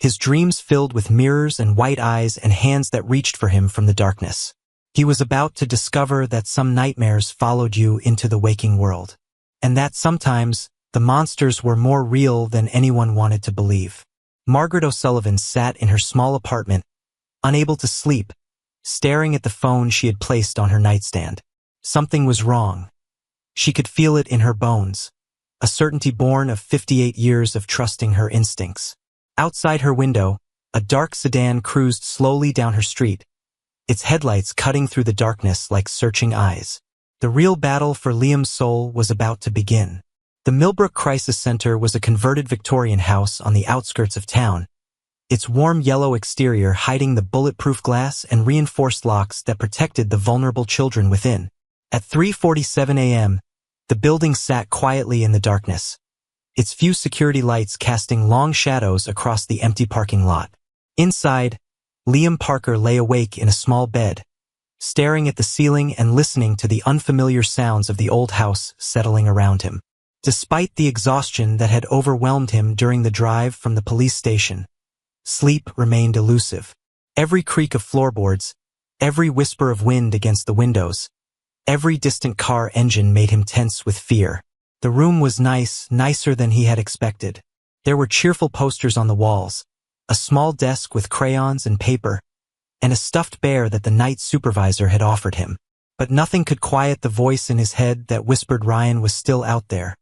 his dreams filled with mirrors and white eyes and hands that reached for him from the darkness. He was about to discover that some nightmares followed you into the waking world, and that sometimes the monsters were more real than anyone wanted to believe. Margaret O'Sullivan sat in her small apartment, unable to sleep, staring at the phone she had placed on her nightstand. Something was wrong. She could feel it in her bones, a certainty born of 58 years of trusting her instincts. Outside her window, a dark sedan cruised slowly down her street, its headlights cutting through the darkness like searching eyes. The real battle for Liam's soul was about to begin. The Millbrook Crisis Center was a converted Victorian house on the outskirts of town, its warm yellow exterior hiding the bulletproof glass and reinforced locks that protected the vulnerable children within. At 3:47 a.m., the building sat quietly in the darkness, its few security lights casting long shadows across the empty parking lot. Inside, Liam Parker lay awake in a small bed, staring at the ceiling and listening to the unfamiliar sounds of the old house settling around him. Despite the exhaustion that had overwhelmed him during the drive from the police station, sleep remained elusive. Every creak of floorboards, every whisper of wind against the windows, every distant car engine made him tense with fear. The room was nicer than he had expected. There were cheerful posters on the walls, a small desk with crayons and paper, and a stuffed bear that the night supervisor had offered him. But nothing could quiet the voice in his head that whispered Ryan was still out there,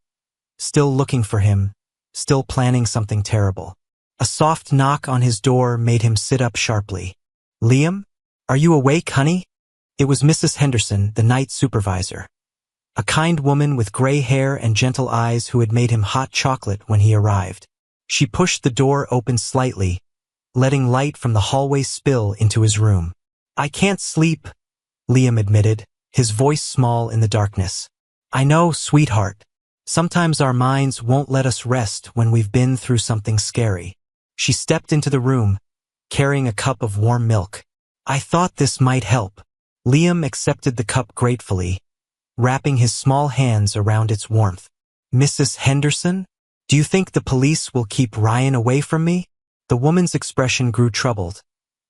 still looking for him, still planning something terrible. A soft knock on his door made him sit up sharply. "Liam? Are you awake, honey?" It was Mrs. Henderson, the night supervisor, a kind woman with gray hair and gentle eyes who had made him hot chocolate when he arrived. She pushed the door open slightly, letting light from the hallway spill into his room. "I can't sleep," Liam admitted, his voice small in the darkness. "I know, sweetheart. Sometimes our minds won't let us rest when we've been through something scary." She stepped into the room, carrying a cup of warm milk. "I thought this might help." Liam accepted the cup gratefully, wrapping his small hands around its warmth. "Mrs. Henderson, do you think the police will keep Ryan away from me?" The woman's expression grew troubled,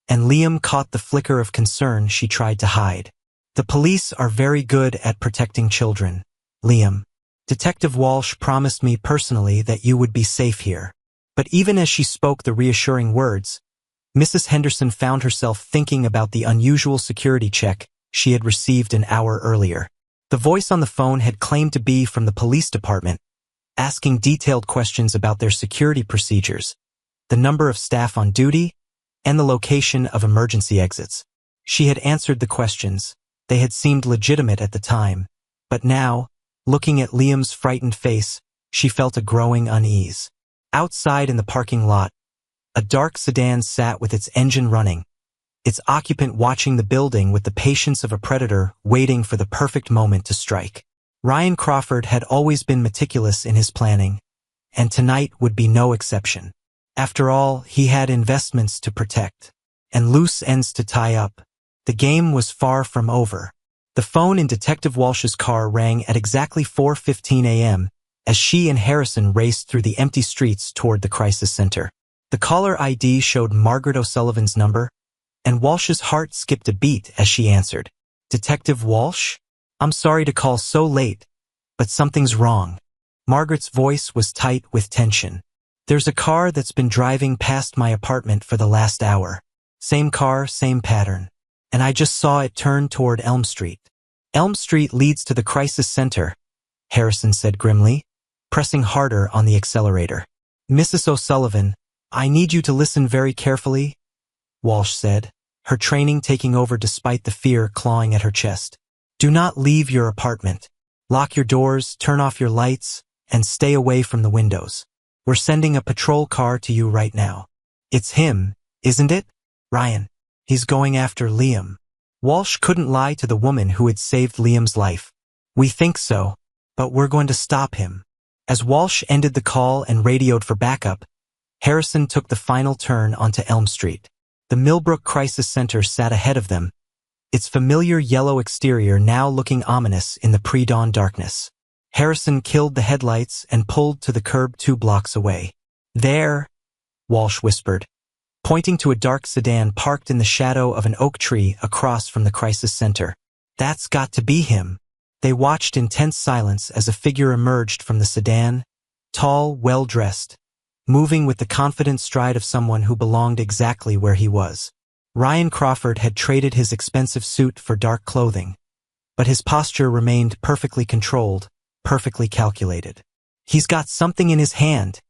and Liam caught the flicker of concern she tried to hide. "The police are very good at protecting children, Liam. Detective Walsh promised me personally that you would be safe here." But even as she spoke the reassuring words, Mrs. Henderson found herself thinking about the unusual security check she had received an hour earlier. The voice on the phone had claimed to be from the police department, asking detailed questions about their security procedures, the number of staff on duty, and the location of emergency exits. She had answered the questions. They had seemed legitimate at the time, but now, looking at Liam's frightened face, she felt a growing unease. Outside in the parking lot, a dark sedan sat with its engine running, its occupant watching the building with the patience of a predator waiting for the perfect moment to strike. Ryan Crawford had always been meticulous in his planning, and tonight would be no exception. After all, he had investments to protect, and loose ends to tie up. The game was far from over. The phone in Detective Walsh's car rang at exactly 4:15 a.m. as she and Harrison raced through the empty streets toward the crisis center. The caller ID showed Margaret O'Sullivan's number, and Walsh's heart skipped a beat as she answered. "Detective Walsh? I'm sorry to call so late, but something's wrong." Margaret's voice was tight with tension. "There's a car that's been driving past my apartment for the last hour. Same car, same pattern. And I just saw it turn toward Elm Street." "Elm Street leads to the crisis center," Harrison said grimly, pressing harder on the accelerator. "Mrs. O'Sullivan, I need you to listen very carefully," Walsh said, her training taking over despite the fear clawing at her chest. "Do not leave your apartment. Lock your doors, turn off your lights, and stay away from the windows. We're sending a patrol car to you right now." "It's him, isn't it? Ryan. He's going after Liam." Walsh couldn't lie to the woman who had saved Liam's life. "We think so, but we're going to stop him." As Walsh ended the call and radioed for backup, Harrison took the final turn onto Elm Street. The Millbrook Crisis Center sat ahead of them, its familiar yellow exterior now looking ominous in the pre-dawn darkness. Harrison killed the headlights and pulled to the curb 2 blocks away. "There," Walsh whispered, pointing to a dark sedan parked in the shadow of an oak tree across from the crisis center. That's got to be him. They watched in tense silence as a figure emerged from the sedan, tall, well-dressed, moving with the confident stride of someone who belonged exactly where he was. Ryan Crawford had traded his expensive suit for dark clothing, but his posture remained perfectly controlled, perfectly calculated. He's got something in his hand,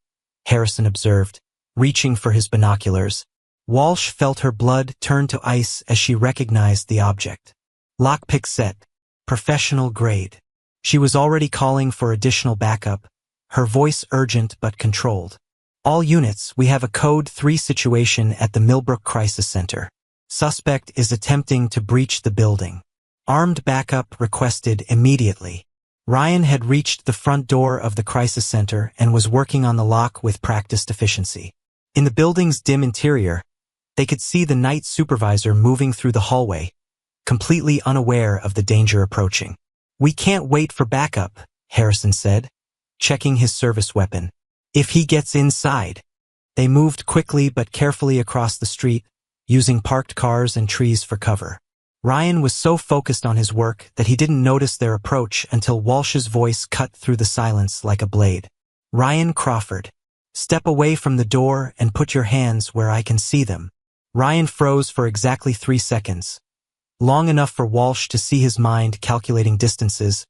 Harrison observed, reaching for his binoculars. Walsh felt her blood turn to ice as she recognized the object. Lockpick set, professional grade. She was already calling for additional backup, her voice urgent but controlled. All units, we have a Code 3 situation at the Millbrook Crisis Center. Suspect is attempting to breach the building. Armed backup requested immediately. Ryan had reached the front door of the crisis center and was working on the lock with practiced efficiency. In the building's dim interior, they could see the night supervisor moving through the hallway, completely unaware of the danger approaching. We can't wait for backup, Harrison said, checking his service weapon. If he gets inside. They moved quickly but carefully across the street, using parked cars and trees for cover. Ryan was so focused on his work that he didn't notice their approach until Walsh's voice cut through the silence like a blade. Ryan Crawford. Step away from the door and put your hands where I can see them. Ryan froze for exactly 3 seconds, long enough for Walsh to see his mind calculating distances,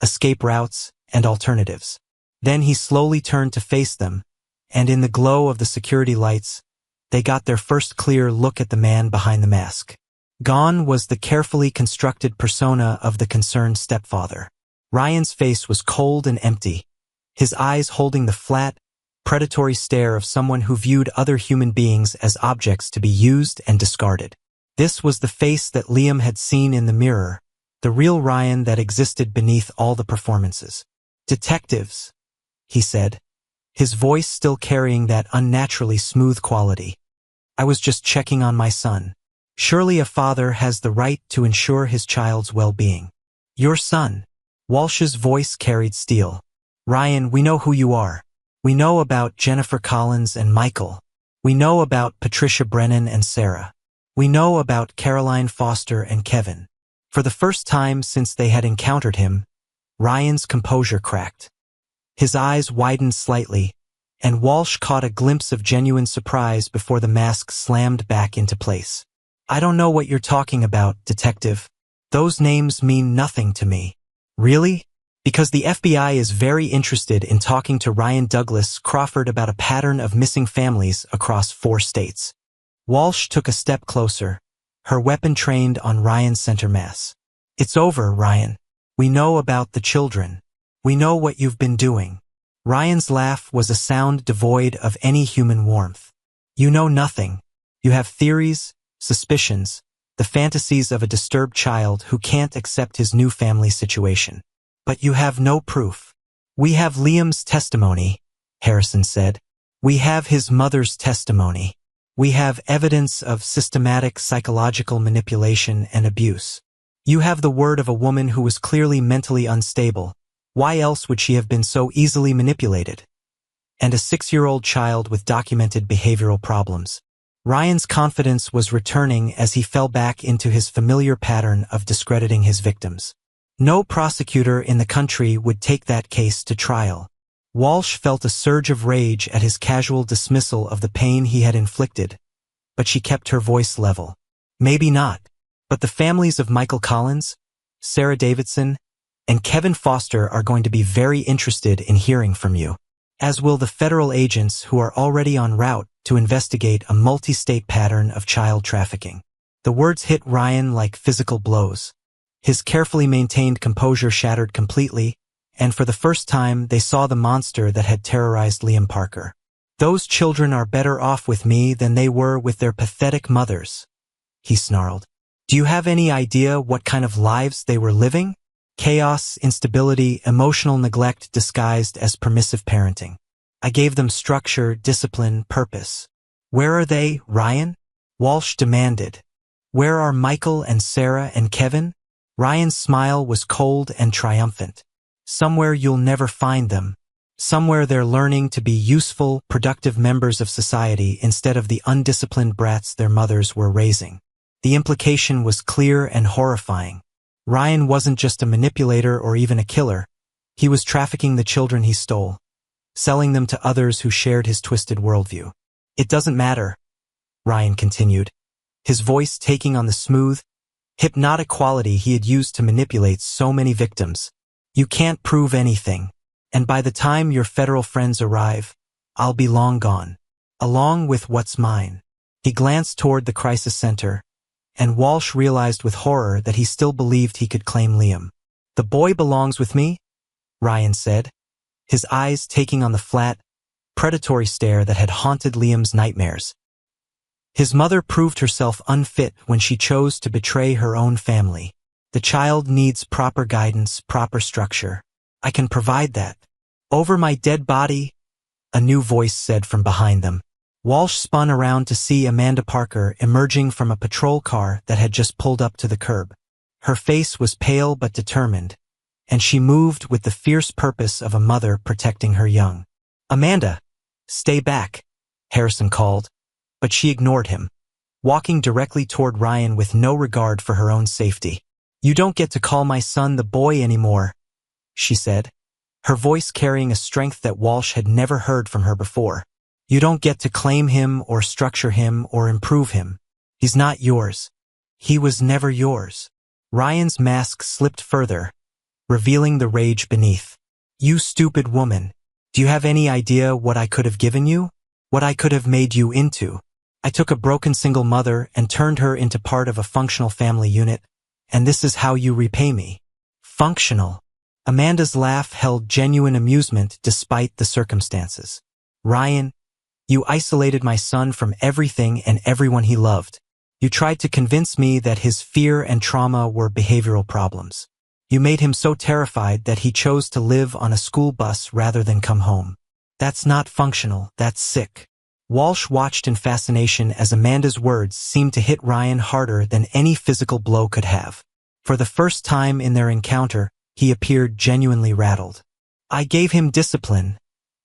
escape routes, and alternatives. Then he slowly turned to face them, and in the glow of the security lights, they got their first clear look at the man behind the mask. Gone was the carefully constructed persona of the concerned stepfather. Ryan's face was cold and empty, his eyes holding the flat, predatory stare of someone who viewed other human beings as objects to be used and discarded. This was the face that Liam had seen in the mirror, the real Ryan that existed beneath all the performances. Detectives, he said, his voice still carrying that unnaturally smooth quality. I was just checking on my son. Surely a father has the right to ensure his child's well-being. Your son. Walsh's voice carried steel. Ryan, we know who you are. We know about Jennifer Collins and Michael. We know about Patricia Brennan and Sarah. We know about Caroline Foster and Kevin. For the first time since they had encountered him, Ryan's composure cracked. His eyes widened slightly, and Walsh caught a glimpse of genuine surprise before the mask slammed back into place. I don't know what you're talking about, detective. Those names mean nothing to me. Really? Because the FBI is very interested in talking to Ryan Douglas Crawford about a pattern of missing families across 4 states. Walsh took a step closer, her weapon trained on Ryan's center mass. It's over, Ryan. We know about the children. We know what you've been doing. Ryan's laugh was a sound devoid of any human warmth. You know nothing. You have theories, suspicions, the fantasies of a disturbed child who can't accept his new family situation. But you have no proof. We have Liam's testimony, Harrison said. We have his mother's testimony. We have evidence of systematic psychological manipulation and abuse. You have the word of a woman who was clearly mentally unstable. Why else would she have been so easily manipulated? And a 6-year-old child with documented behavioral problems. Ryan's confidence was returning as he fell back into his familiar pattern of discrediting his victims. No prosecutor in the country would take that case to trial. Walsh felt a surge of rage at his casual dismissal of the pain he had inflicted, but she kept her voice level. Maybe not, but the families of Michael Collins, Sarah Davidson, and Kevin Foster are going to be very interested in hearing from you, as will the federal agents who are already en route to investigate a multi-state pattern of child trafficking. The words hit Ryan like physical blows. His carefully maintained composure shattered completely, and for the first time they saw the monster that had terrorized Liam Parker. Those children are better off with me than they were with their pathetic mothers, he snarled. Do you have any idea what kind of lives they were living? Chaos, instability, emotional neglect disguised as permissive parenting. I gave them structure, discipline, purpose. Where are they, Ryan? Walsh demanded. Where are Michael and Sarah and Kevin? Ryan's smile was cold and triumphant. Somewhere you'll never find them. Somewhere they're learning to be useful, productive members of society instead of the undisciplined brats their mothers were raising. The implication was clear and horrifying. Ryan wasn't just a manipulator or even a killer. He was trafficking the children he stole, selling them to others who shared his twisted worldview. It doesn't matter, Ryan continued, his voice taking on the smooth, hypnotic quality he had used to manipulate so many victims. You can't prove anything, and by the time your federal friends arrive, I'll be long gone, along with what's mine. He glanced toward the crisis center, and Walsh realized with horror that he still believed he could claim Liam. The boy belongs with me, Ryan said, his eyes taking on the flat, predatory stare that had haunted Liam's nightmares. His mother proved herself unfit when she chose to betray her own family. The child needs proper guidance, proper structure. I can provide that. Over my dead body, a new voice said from behind them. Walsh spun around to see Amanda Parker emerging from a patrol car that had just pulled up to the curb. Her face was pale but determined, and she moved with the fierce purpose of a mother protecting her young. Amanda, stay back, Harrison called, but she ignored him, walking directly toward Ryan with no regard for her own safety. You don't get to call my son the boy anymore, she said, her voice carrying a strength that Walsh had never heard from her before. You don't get to claim him or structure him or improve him. He's not yours. He was never yours. Ryan's mask slipped further, revealing the rage beneath. You stupid woman. Do you have any idea what I could have given you? What I could have made you into? I took a broken single mother and turned her into part of a functional family unit, and this is how you repay me. Functional. Amanda's laugh held genuine amusement despite the circumstances. Ryan, you isolated my son from everything and everyone he loved. You tried to convince me that his fear and trauma were behavioral problems. You made him so terrified that he chose to live on a school bus rather than come home. That's not functional, that's sick. Walsh watched in fascination as Amanda's words seemed to hit Ryan harder than any physical blow could have. For the first time in their encounter, he appeared genuinely rattled. I gave him discipline,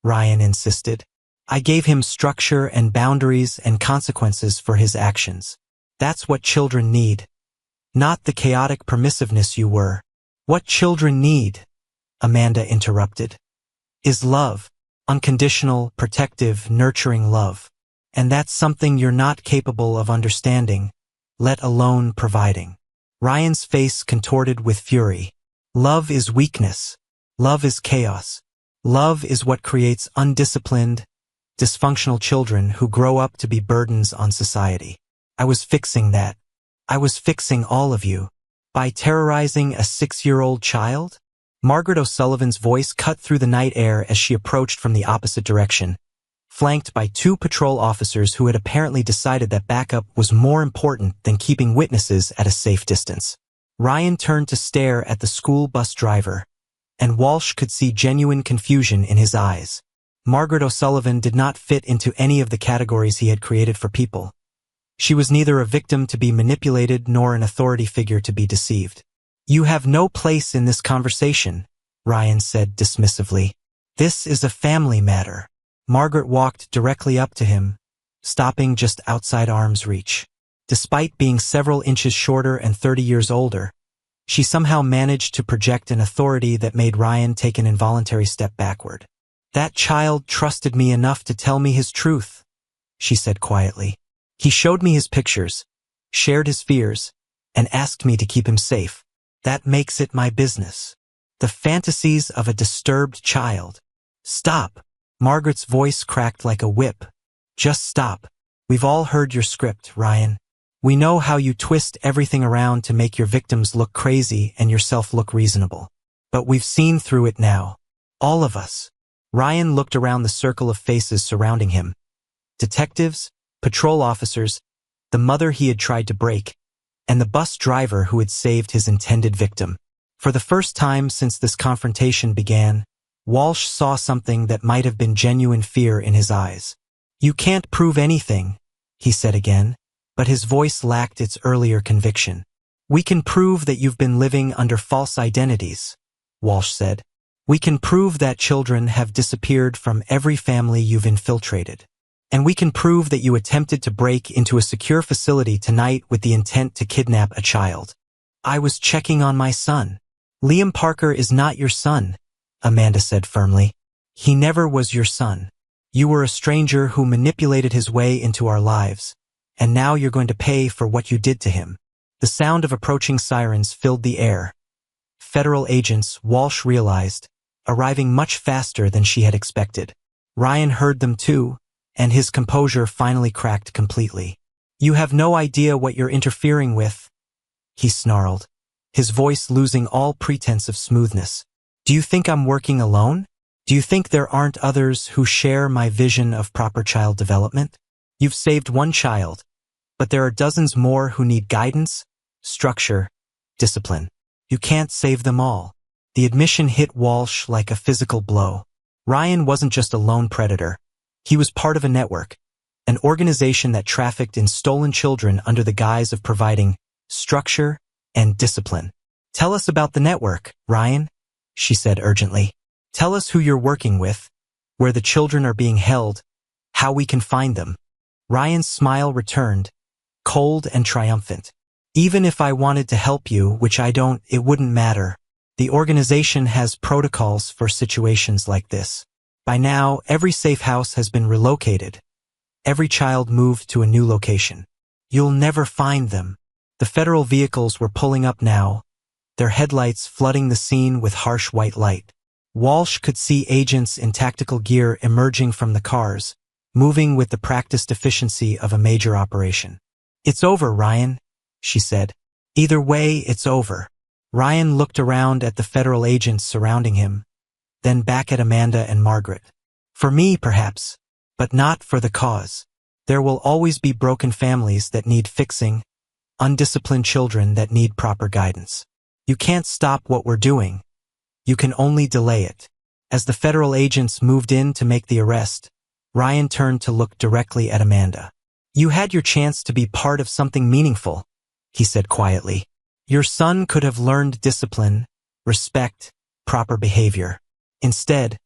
Ryan insisted. I gave him structure and boundaries and consequences for his actions. That's what children need. Not the chaotic permissiveness you were. What children need, Amanda interrupted, is love. Unconditional, protective, nurturing love. And that's something you're not capable of understanding, let alone providing. Ryan's face contorted with fury. Love is weakness. Love is chaos. Love is what creates undisciplined, dysfunctional children who grow up to be burdens on society. I was fixing that. I was fixing all of you. By terrorizing a 6-year-old child? Margaret O'Sullivan's voice cut through the night air as she approached from the opposite direction, flanked by 2 patrol officers who had apparently decided that backup was more important than keeping witnesses at a safe distance. Ryan turned to stare at the school bus driver, and Walsh could see genuine confusion in his eyes. Margaret O'Sullivan did not fit into any of the categories he had created for people. She was neither a victim to be manipulated nor an authority figure to be deceived. You have no place in this conversation, Ryan said dismissively. This is a family matter. Margaret walked directly up to him, stopping just outside arm's reach. Despite being several inches shorter and 30 years older, she somehow managed to project an authority that made Ryan take an involuntary step backward. That child trusted me enough to tell me his truth, she said quietly. He showed me his pictures, shared his fears, and asked me to keep him safe. That makes it my business. The fantasies of a disturbed child. Stop. Margaret's voice cracked like a whip. Just stop. We've all heard your script, Ryan. We know how you twist everything around to make your victims look crazy and yourself look reasonable. But we've seen through it now. All of us. Ryan looked around the circle of faces surrounding him. Detectives, patrol officers, the mother he had tried to break, and the bus driver who had saved his intended victim. For the first time since this confrontation began, Walsh saw something that might have been genuine fear in his eyes. You can't prove anything, he said again, but his voice lacked its earlier conviction. We can prove that you've been living under false identities, Walsh said. We can prove that children have disappeared from every family you've infiltrated. And we can prove that you attempted to break into a secure facility tonight with the intent to kidnap a child. I was checking on my son. Liam Parker is not your son, Amanda said firmly. He never was your son. You were a stranger who manipulated his way into our lives, and now you're going to pay for what you did to him. The sound of approaching sirens filled the air. Federal agents, Walsh realized, arriving much faster than she had expected. Ryan heard them too, and his composure finally cracked completely. You have no idea what you're interfering with, he snarled, his voice losing all pretense of smoothness. Do you think I'm working alone? Do you think there aren't others who share my vision of proper child development? You've saved one child, but there are dozens more who need guidance, structure, discipline. You can't save them all. The admission hit Walsh like a physical blow. Ryan wasn't just a lone predator. He was part of a network, an organization that trafficked in stolen children under the guise of providing structure and discipline. Tell us about the network, Ryan, she said urgently. Tell us who you're working with, where the children are being held, how we can find them. Ryan's smile returned, cold and triumphant. Even if I wanted to help you, which I don't, it wouldn't matter. The organization has protocols for situations like this. By now, every safe house has been relocated. Every child moved to a new location. You'll never find them. The federal vehicles were pulling up now, their headlights flooding the scene with harsh white light. Walsh could see agents in tactical gear emerging from the cars, moving with the practiced efficiency of a major operation. It's over, Ryan, she said. Either way, it's over. Ryan looked around at the federal agents surrounding him, then back at Amanda and Margaret. For me, perhaps, but not for the cause. There will always be broken families that need fixing, undisciplined children that need proper guidance. You can't stop what we're doing. You can only delay it. As the federal agents moved in to make the arrest, Ryan turned to look directly at Amanda. You had your chance to be part of something meaningful, he said quietly. Your son could have learned discipline, respect, proper behavior. Instead,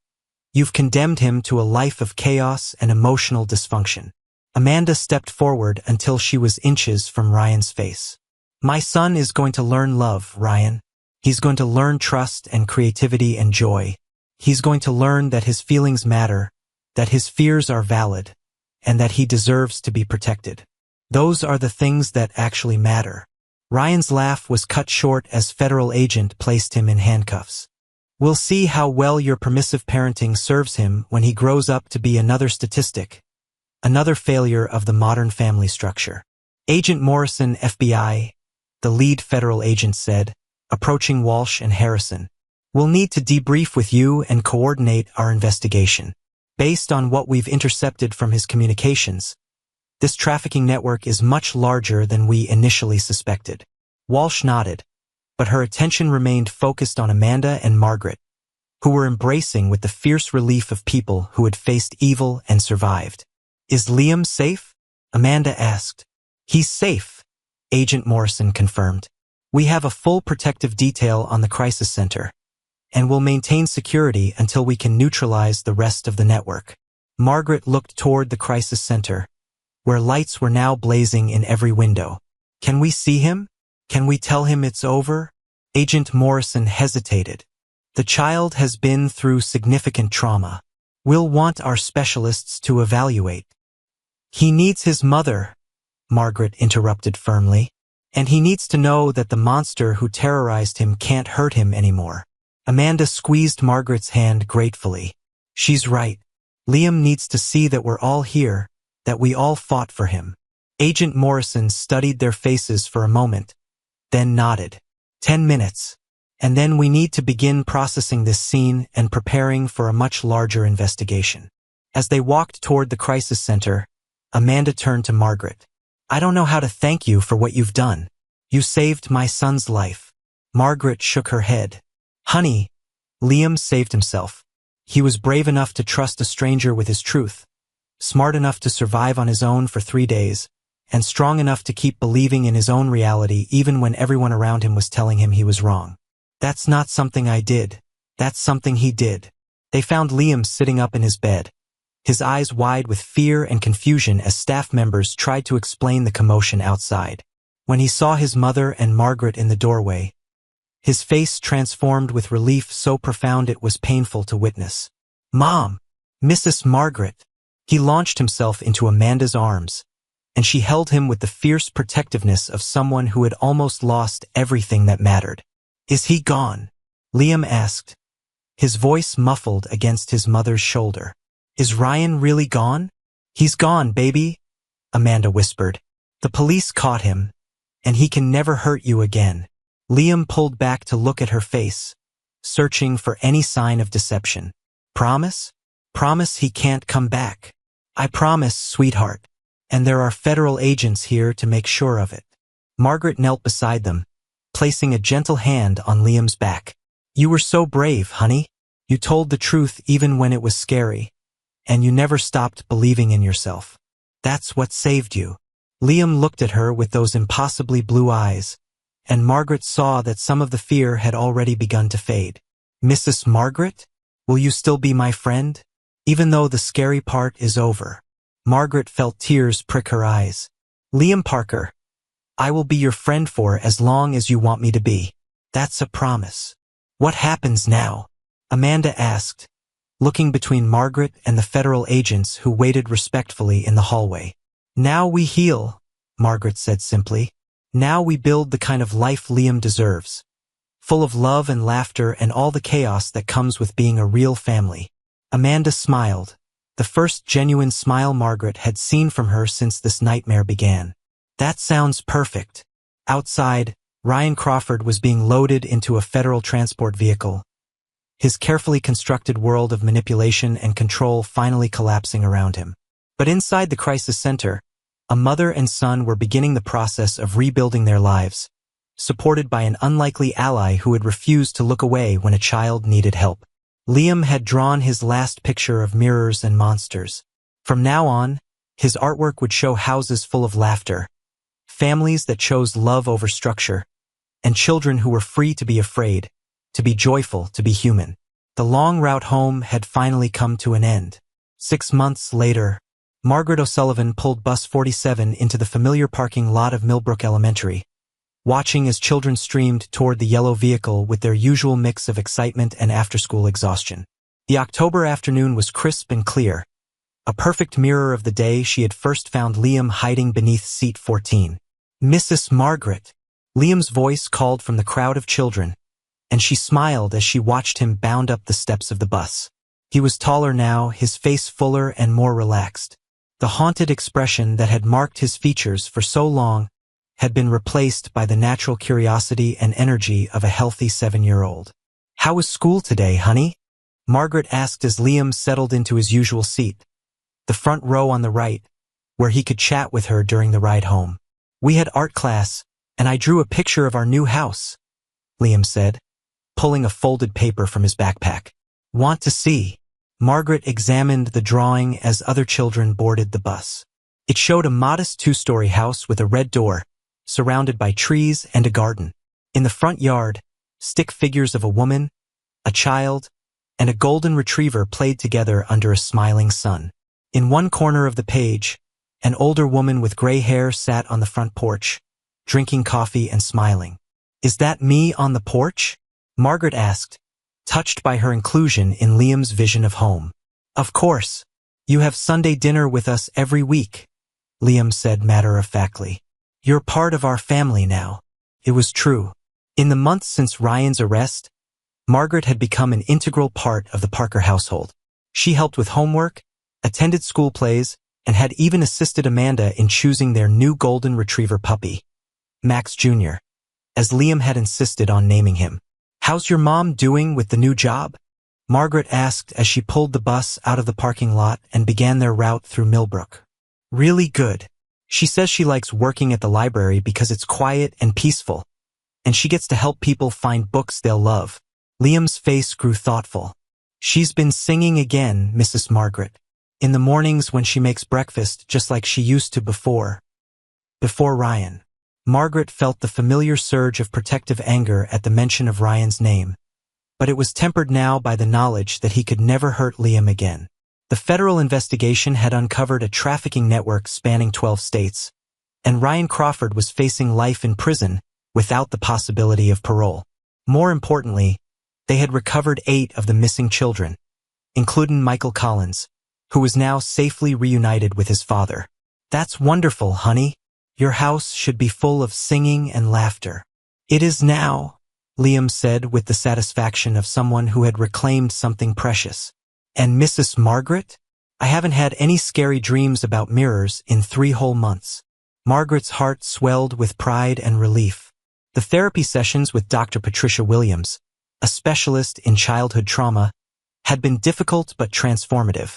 you've condemned him to a life of chaos and emotional dysfunction. Amanda stepped forward until she was inches from Ryan's face. My son is going to learn love, Ryan. He's going to learn trust and creativity and joy. He's going to learn that his feelings matter, that his fears are valid, and that he deserves to be protected. Those are the things that actually matter. Ryan's laugh was cut short as federal agent placed him in handcuffs. We'll see how well your permissive parenting serves him when he grows up to be another statistic, another failure of the modern family structure. Agent Morrison, FBI, the lead federal agent said, approaching Walsh and Harrison. We'll need to debrief with you and coordinate our investigation. Based on what we've intercepted from his communications, this trafficking network is much larger than we initially suspected. Walsh nodded, but her attention remained focused on Amanda and Margaret, who were embracing with the fierce relief of people who had faced evil and survived. Is Liam safe? Amanda asked. He's safe, Agent Morrison confirmed. We have a full protective detail on the crisis center, and will maintain security until we can neutralize the rest of the network. Margaret looked toward the crisis center, where lights were now blazing in every window. Can we see him? Can we tell him it's over? Agent Morrison hesitated. The child has been through significant trauma. We'll want our specialists to evaluate. He needs his mother, Margaret interrupted firmly. And he needs to know that the monster who terrorized him can't hurt him anymore. Amanda squeezed Margaret's hand gratefully. She's right. Liam needs to see that we're all here, that we all fought for him. Agent Morrison studied their faces for a moment, then nodded. 10 minutes. And then we need to begin processing this scene and preparing for a much larger investigation. As they walked toward the crisis center, Amanda turned to Margaret. I don't know how to thank you for what you've done. You saved my son's life. Margaret shook her head. Honey, Liam saved himself. He was brave enough to trust a stranger with his truth, smart enough to survive on his own for 3 days, and strong enough to keep believing in his own reality even when everyone around him was telling him he was wrong. That's not something I did. That's something he did. They found Liam sitting up in his bed, his eyes wide with fear and confusion as staff members tried to explain the commotion outside. When he saw his mother and Margaret in the doorway, his face transformed with relief so profound it was painful to witness. "Mom! Mrs. Margaret!" He launched himself into Amanda's arms, and she held him with the fierce protectiveness of someone who had almost lost everything that mattered. "Is he gone?" Liam asked, his voice muffled against his mother's shoulder. "Is Ryan really gone?" "He's gone, baby," Amanda whispered. "The police caught him, and he can never hurt you again." Liam pulled back to look at her face, searching for any sign of deception. "Promise? Promise he can't come back." "I promise, sweetheart. And there are federal agents here to make sure of it." Margaret knelt beside them, placing a gentle hand on Liam's back. "You were so brave, honey. You told the truth even when it was scary, and you never stopped believing in yourself. That's what saved you." Liam looked at her with those impossibly blue eyes, and Margaret saw that some of the fear had already begun to fade. "Mrs. Margaret, will you still be my friend? Even though the scary part is over." Margaret felt tears prick her eyes. "Liam Parker, I will be your friend for as long as you want me to be. That's a promise." "What happens now?" Amanda asked, looking between Margaret and the federal agents who waited respectfully in the hallway. "Now we heal," Margaret said simply. "Now we build the kind of life Liam deserves, full of love and laughter and all the chaos that comes with being a real family." Amanda smiled, the first genuine smile Margaret had seen from her since this nightmare began. "That sounds perfect." Outside, Ryan Crawford was being loaded into a federal transport vehicle, his carefully constructed world of manipulation and control finally collapsing around him. But inside the crisis center, a mother and son were beginning the process of rebuilding their lives, supported by an unlikely ally who had refused to look away when a child needed help. Liam had drawn his last picture of mirrors and monsters. From now on, his artwork would show houses full of laughter, families that chose love over structure, and children who were free to be afraid, to be joyful, to be human. The long route home had finally come to an end. 6 months later, Margaret O'Sullivan pulled bus 47 into the familiar parking lot of Millbrook Elementary, watching as children streamed toward the yellow vehicle with their usual mix of excitement and after-school exhaustion. The October afternoon was crisp and clear, a perfect mirror of the day she had first found Liam hiding beneath seat 14. "Mrs. Margaret," Liam's voice called from the crowd of children, and she smiled as she watched him bound up the steps of the bus. He was taller now, his face fuller and more relaxed. The haunted expression that had marked his features for so long had been replaced by the natural curiosity and energy of a healthy 7-year-old. "How was school today, honey?" Margaret asked as Liam settled into his usual seat, the front row on the right, where he could chat with her during the ride home. "We had art class, and I drew a picture of our new house," Liam said, pulling a folded paper from his backpack. "Want to see?" Margaret examined the drawing as other children boarded the bus. It showed a modest 2-story house with a red door, surrounded by trees and a garden. In the front yard, stick figures of a woman, a child, and a golden retriever played together under a smiling sun. In one corner of the page, an older woman with gray hair sat on the front porch, drinking coffee and smiling. "Is that me on the porch?" Margaret asked, touched by her inclusion in Liam's vision of home. "Of course. You have Sunday dinner with us every week," Liam said matter-of-factly. "You're part of our family now." It was true. In the months since Ryan's arrest, Margaret had become an integral part of the Parker household. She helped with homework, attended school plays, and had even assisted Amanda in choosing their new golden retriever puppy, Max Jr., as Liam had insisted on naming him. "How's your mom doing with the new job?" Margaret asked as she pulled the bus out of the parking lot and began their route through Millbrook. "Really good. She says she likes working at the library because it's quiet and peaceful, and she gets to help people find books they'll love." Liam's face grew thoughtful. "She's been singing again, Mrs. Margaret. In the mornings when she makes breakfast just like she used to before Ryan." Margaret felt the familiar surge of protective anger at the mention of Ryan's name, but it was tempered now by the knowledge that he could never hurt Liam again. The federal investigation had uncovered a trafficking network spanning 12 states, and Ryan Crawford was facing life in prison without the possibility of parole. More importantly, they had recovered 8 of the missing children, including Michael Collins, who was now safely reunited with his father. "That's wonderful, honey. Your house should be full of singing and laughter." "It is now," Liam said with the satisfaction of someone who had reclaimed something precious. "And Mrs. Margaret? I haven't had any scary dreams about mirrors in 3 whole months." Margaret's heart swelled with pride and relief. The therapy sessions with Dr. Patricia Williams, a specialist in childhood trauma, had been difficult but transformative.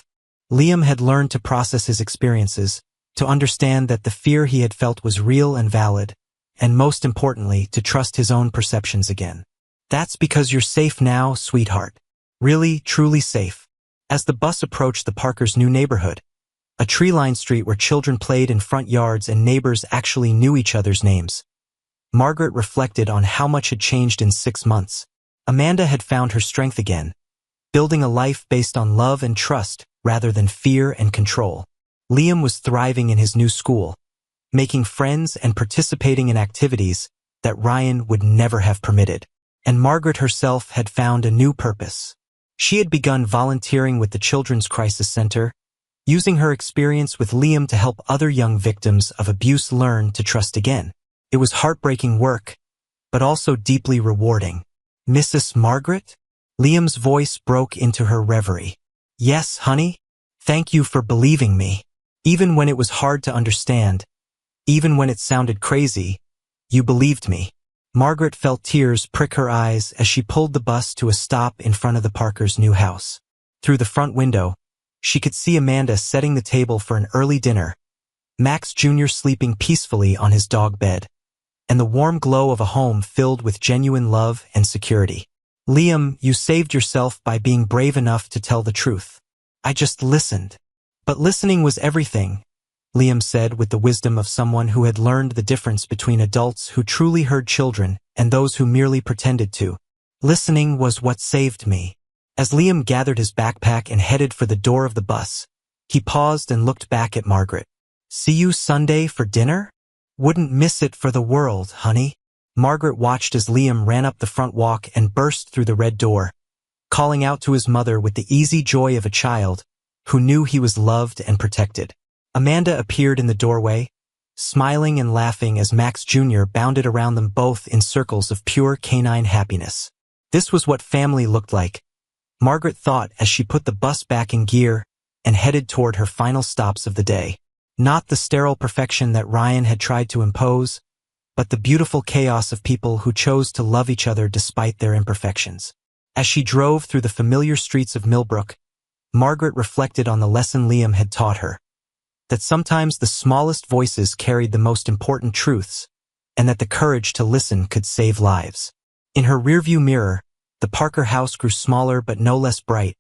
Liam had learned to process his experiences, to understand that the fear he had felt was real and valid, and most importantly, to trust his own perceptions again. "That's because you're safe now, sweetheart. Really, truly safe." As the bus approached the Parkers' new neighborhood, a tree-lined street where children played in front yards and neighbors actually knew each other's names, Margaret reflected on how much had changed in 6 months. Amanda had found her strength again, building a life based on love and trust rather than fear and control. Liam was thriving in his new school, making friends and participating in activities that Ryan would never have permitted. And Margaret herself had found a new purpose. She had begun volunteering with the Children's Crisis Center, using her experience with Liam to help other young victims of abuse learn to trust again. It was heartbreaking work, but also deeply rewarding. "Mrs. Margaret?" Liam's voice broke into her reverie. "Yes, honey? Thank you for believing me. Even when it was hard to understand, even when it sounded crazy, you believed me." Margaret felt tears prick her eyes as she pulled the bus to a stop in front of the Parkers' new house. Through the front window, she could see Amanda setting the table for an early dinner, Max Jr. sleeping peacefully on his dog bed, and the warm glow of a home filled with genuine love and security. "Liam, you saved yourself by being brave enough to tell the truth. I just listened." "But listening was everything," Liam said with the wisdom of someone who had learned the difference between adults who truly heard children and those who merely pretended to. "Listening was what saved me." As Liam gathered his backpack and headed for the door of the bus, he paused and looked back at Margaret. "See you Sunday for dinner? Wouldn't miss it for the world, honey." Margaret watched as Liam ran up the front walk and burst through the red door, calling out to his mother with the easy joy of a child who knew he was loved and protected. Amanda appeared in the doorway, smiling and laughing as Max Jr. bounded around them both in circles of pure canine happiness. This was what family looked like, Margaret thought as she put the bus back in gear and headed toward her final stops of the day. Not the sterile perfection that Ryan had tried to impose, but the beautiful chaos of people who chose to love each other despite their imperfections. As she drove through the familiar streets of Millbrook, Margaret reflected on the lesson Liam had taught her, that sometimes the smallest voices carried the most important truths, and that the courage to listen could save lives. In her rearview mirror, the Parker house grew smaller but no less bright,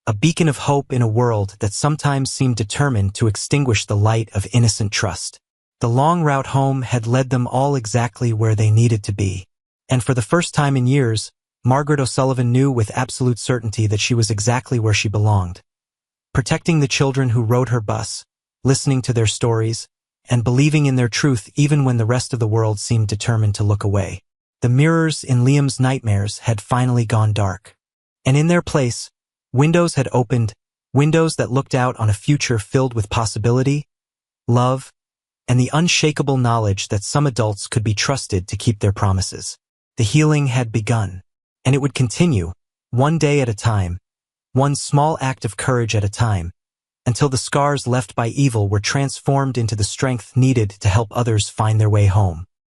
a beacon of hope in a world that sometimes seemed determined to extinguish the light of innocent trust. The long route home had led them all exactly where they needed to be, and for the first time in years, Margaret O'Sullivan knew with absolute certainty that she was exactly where she belonged, protecting the children who rode her bus, listening to their stories, and believing in their truth even when the rest of the world seemed determined to look away. The mirrors in Liam's nightmares had finally gone dark, and in their place, windows had opened, windows that looked out on a future filled with possibility, love, and the unshakable knowledge that some adults could be trusted to keep their promises. The healing had begun, and it would continue, one day at a time, one small act of courage at a time, until the scars left by evil were transformed into the strength needed to help others find their way home.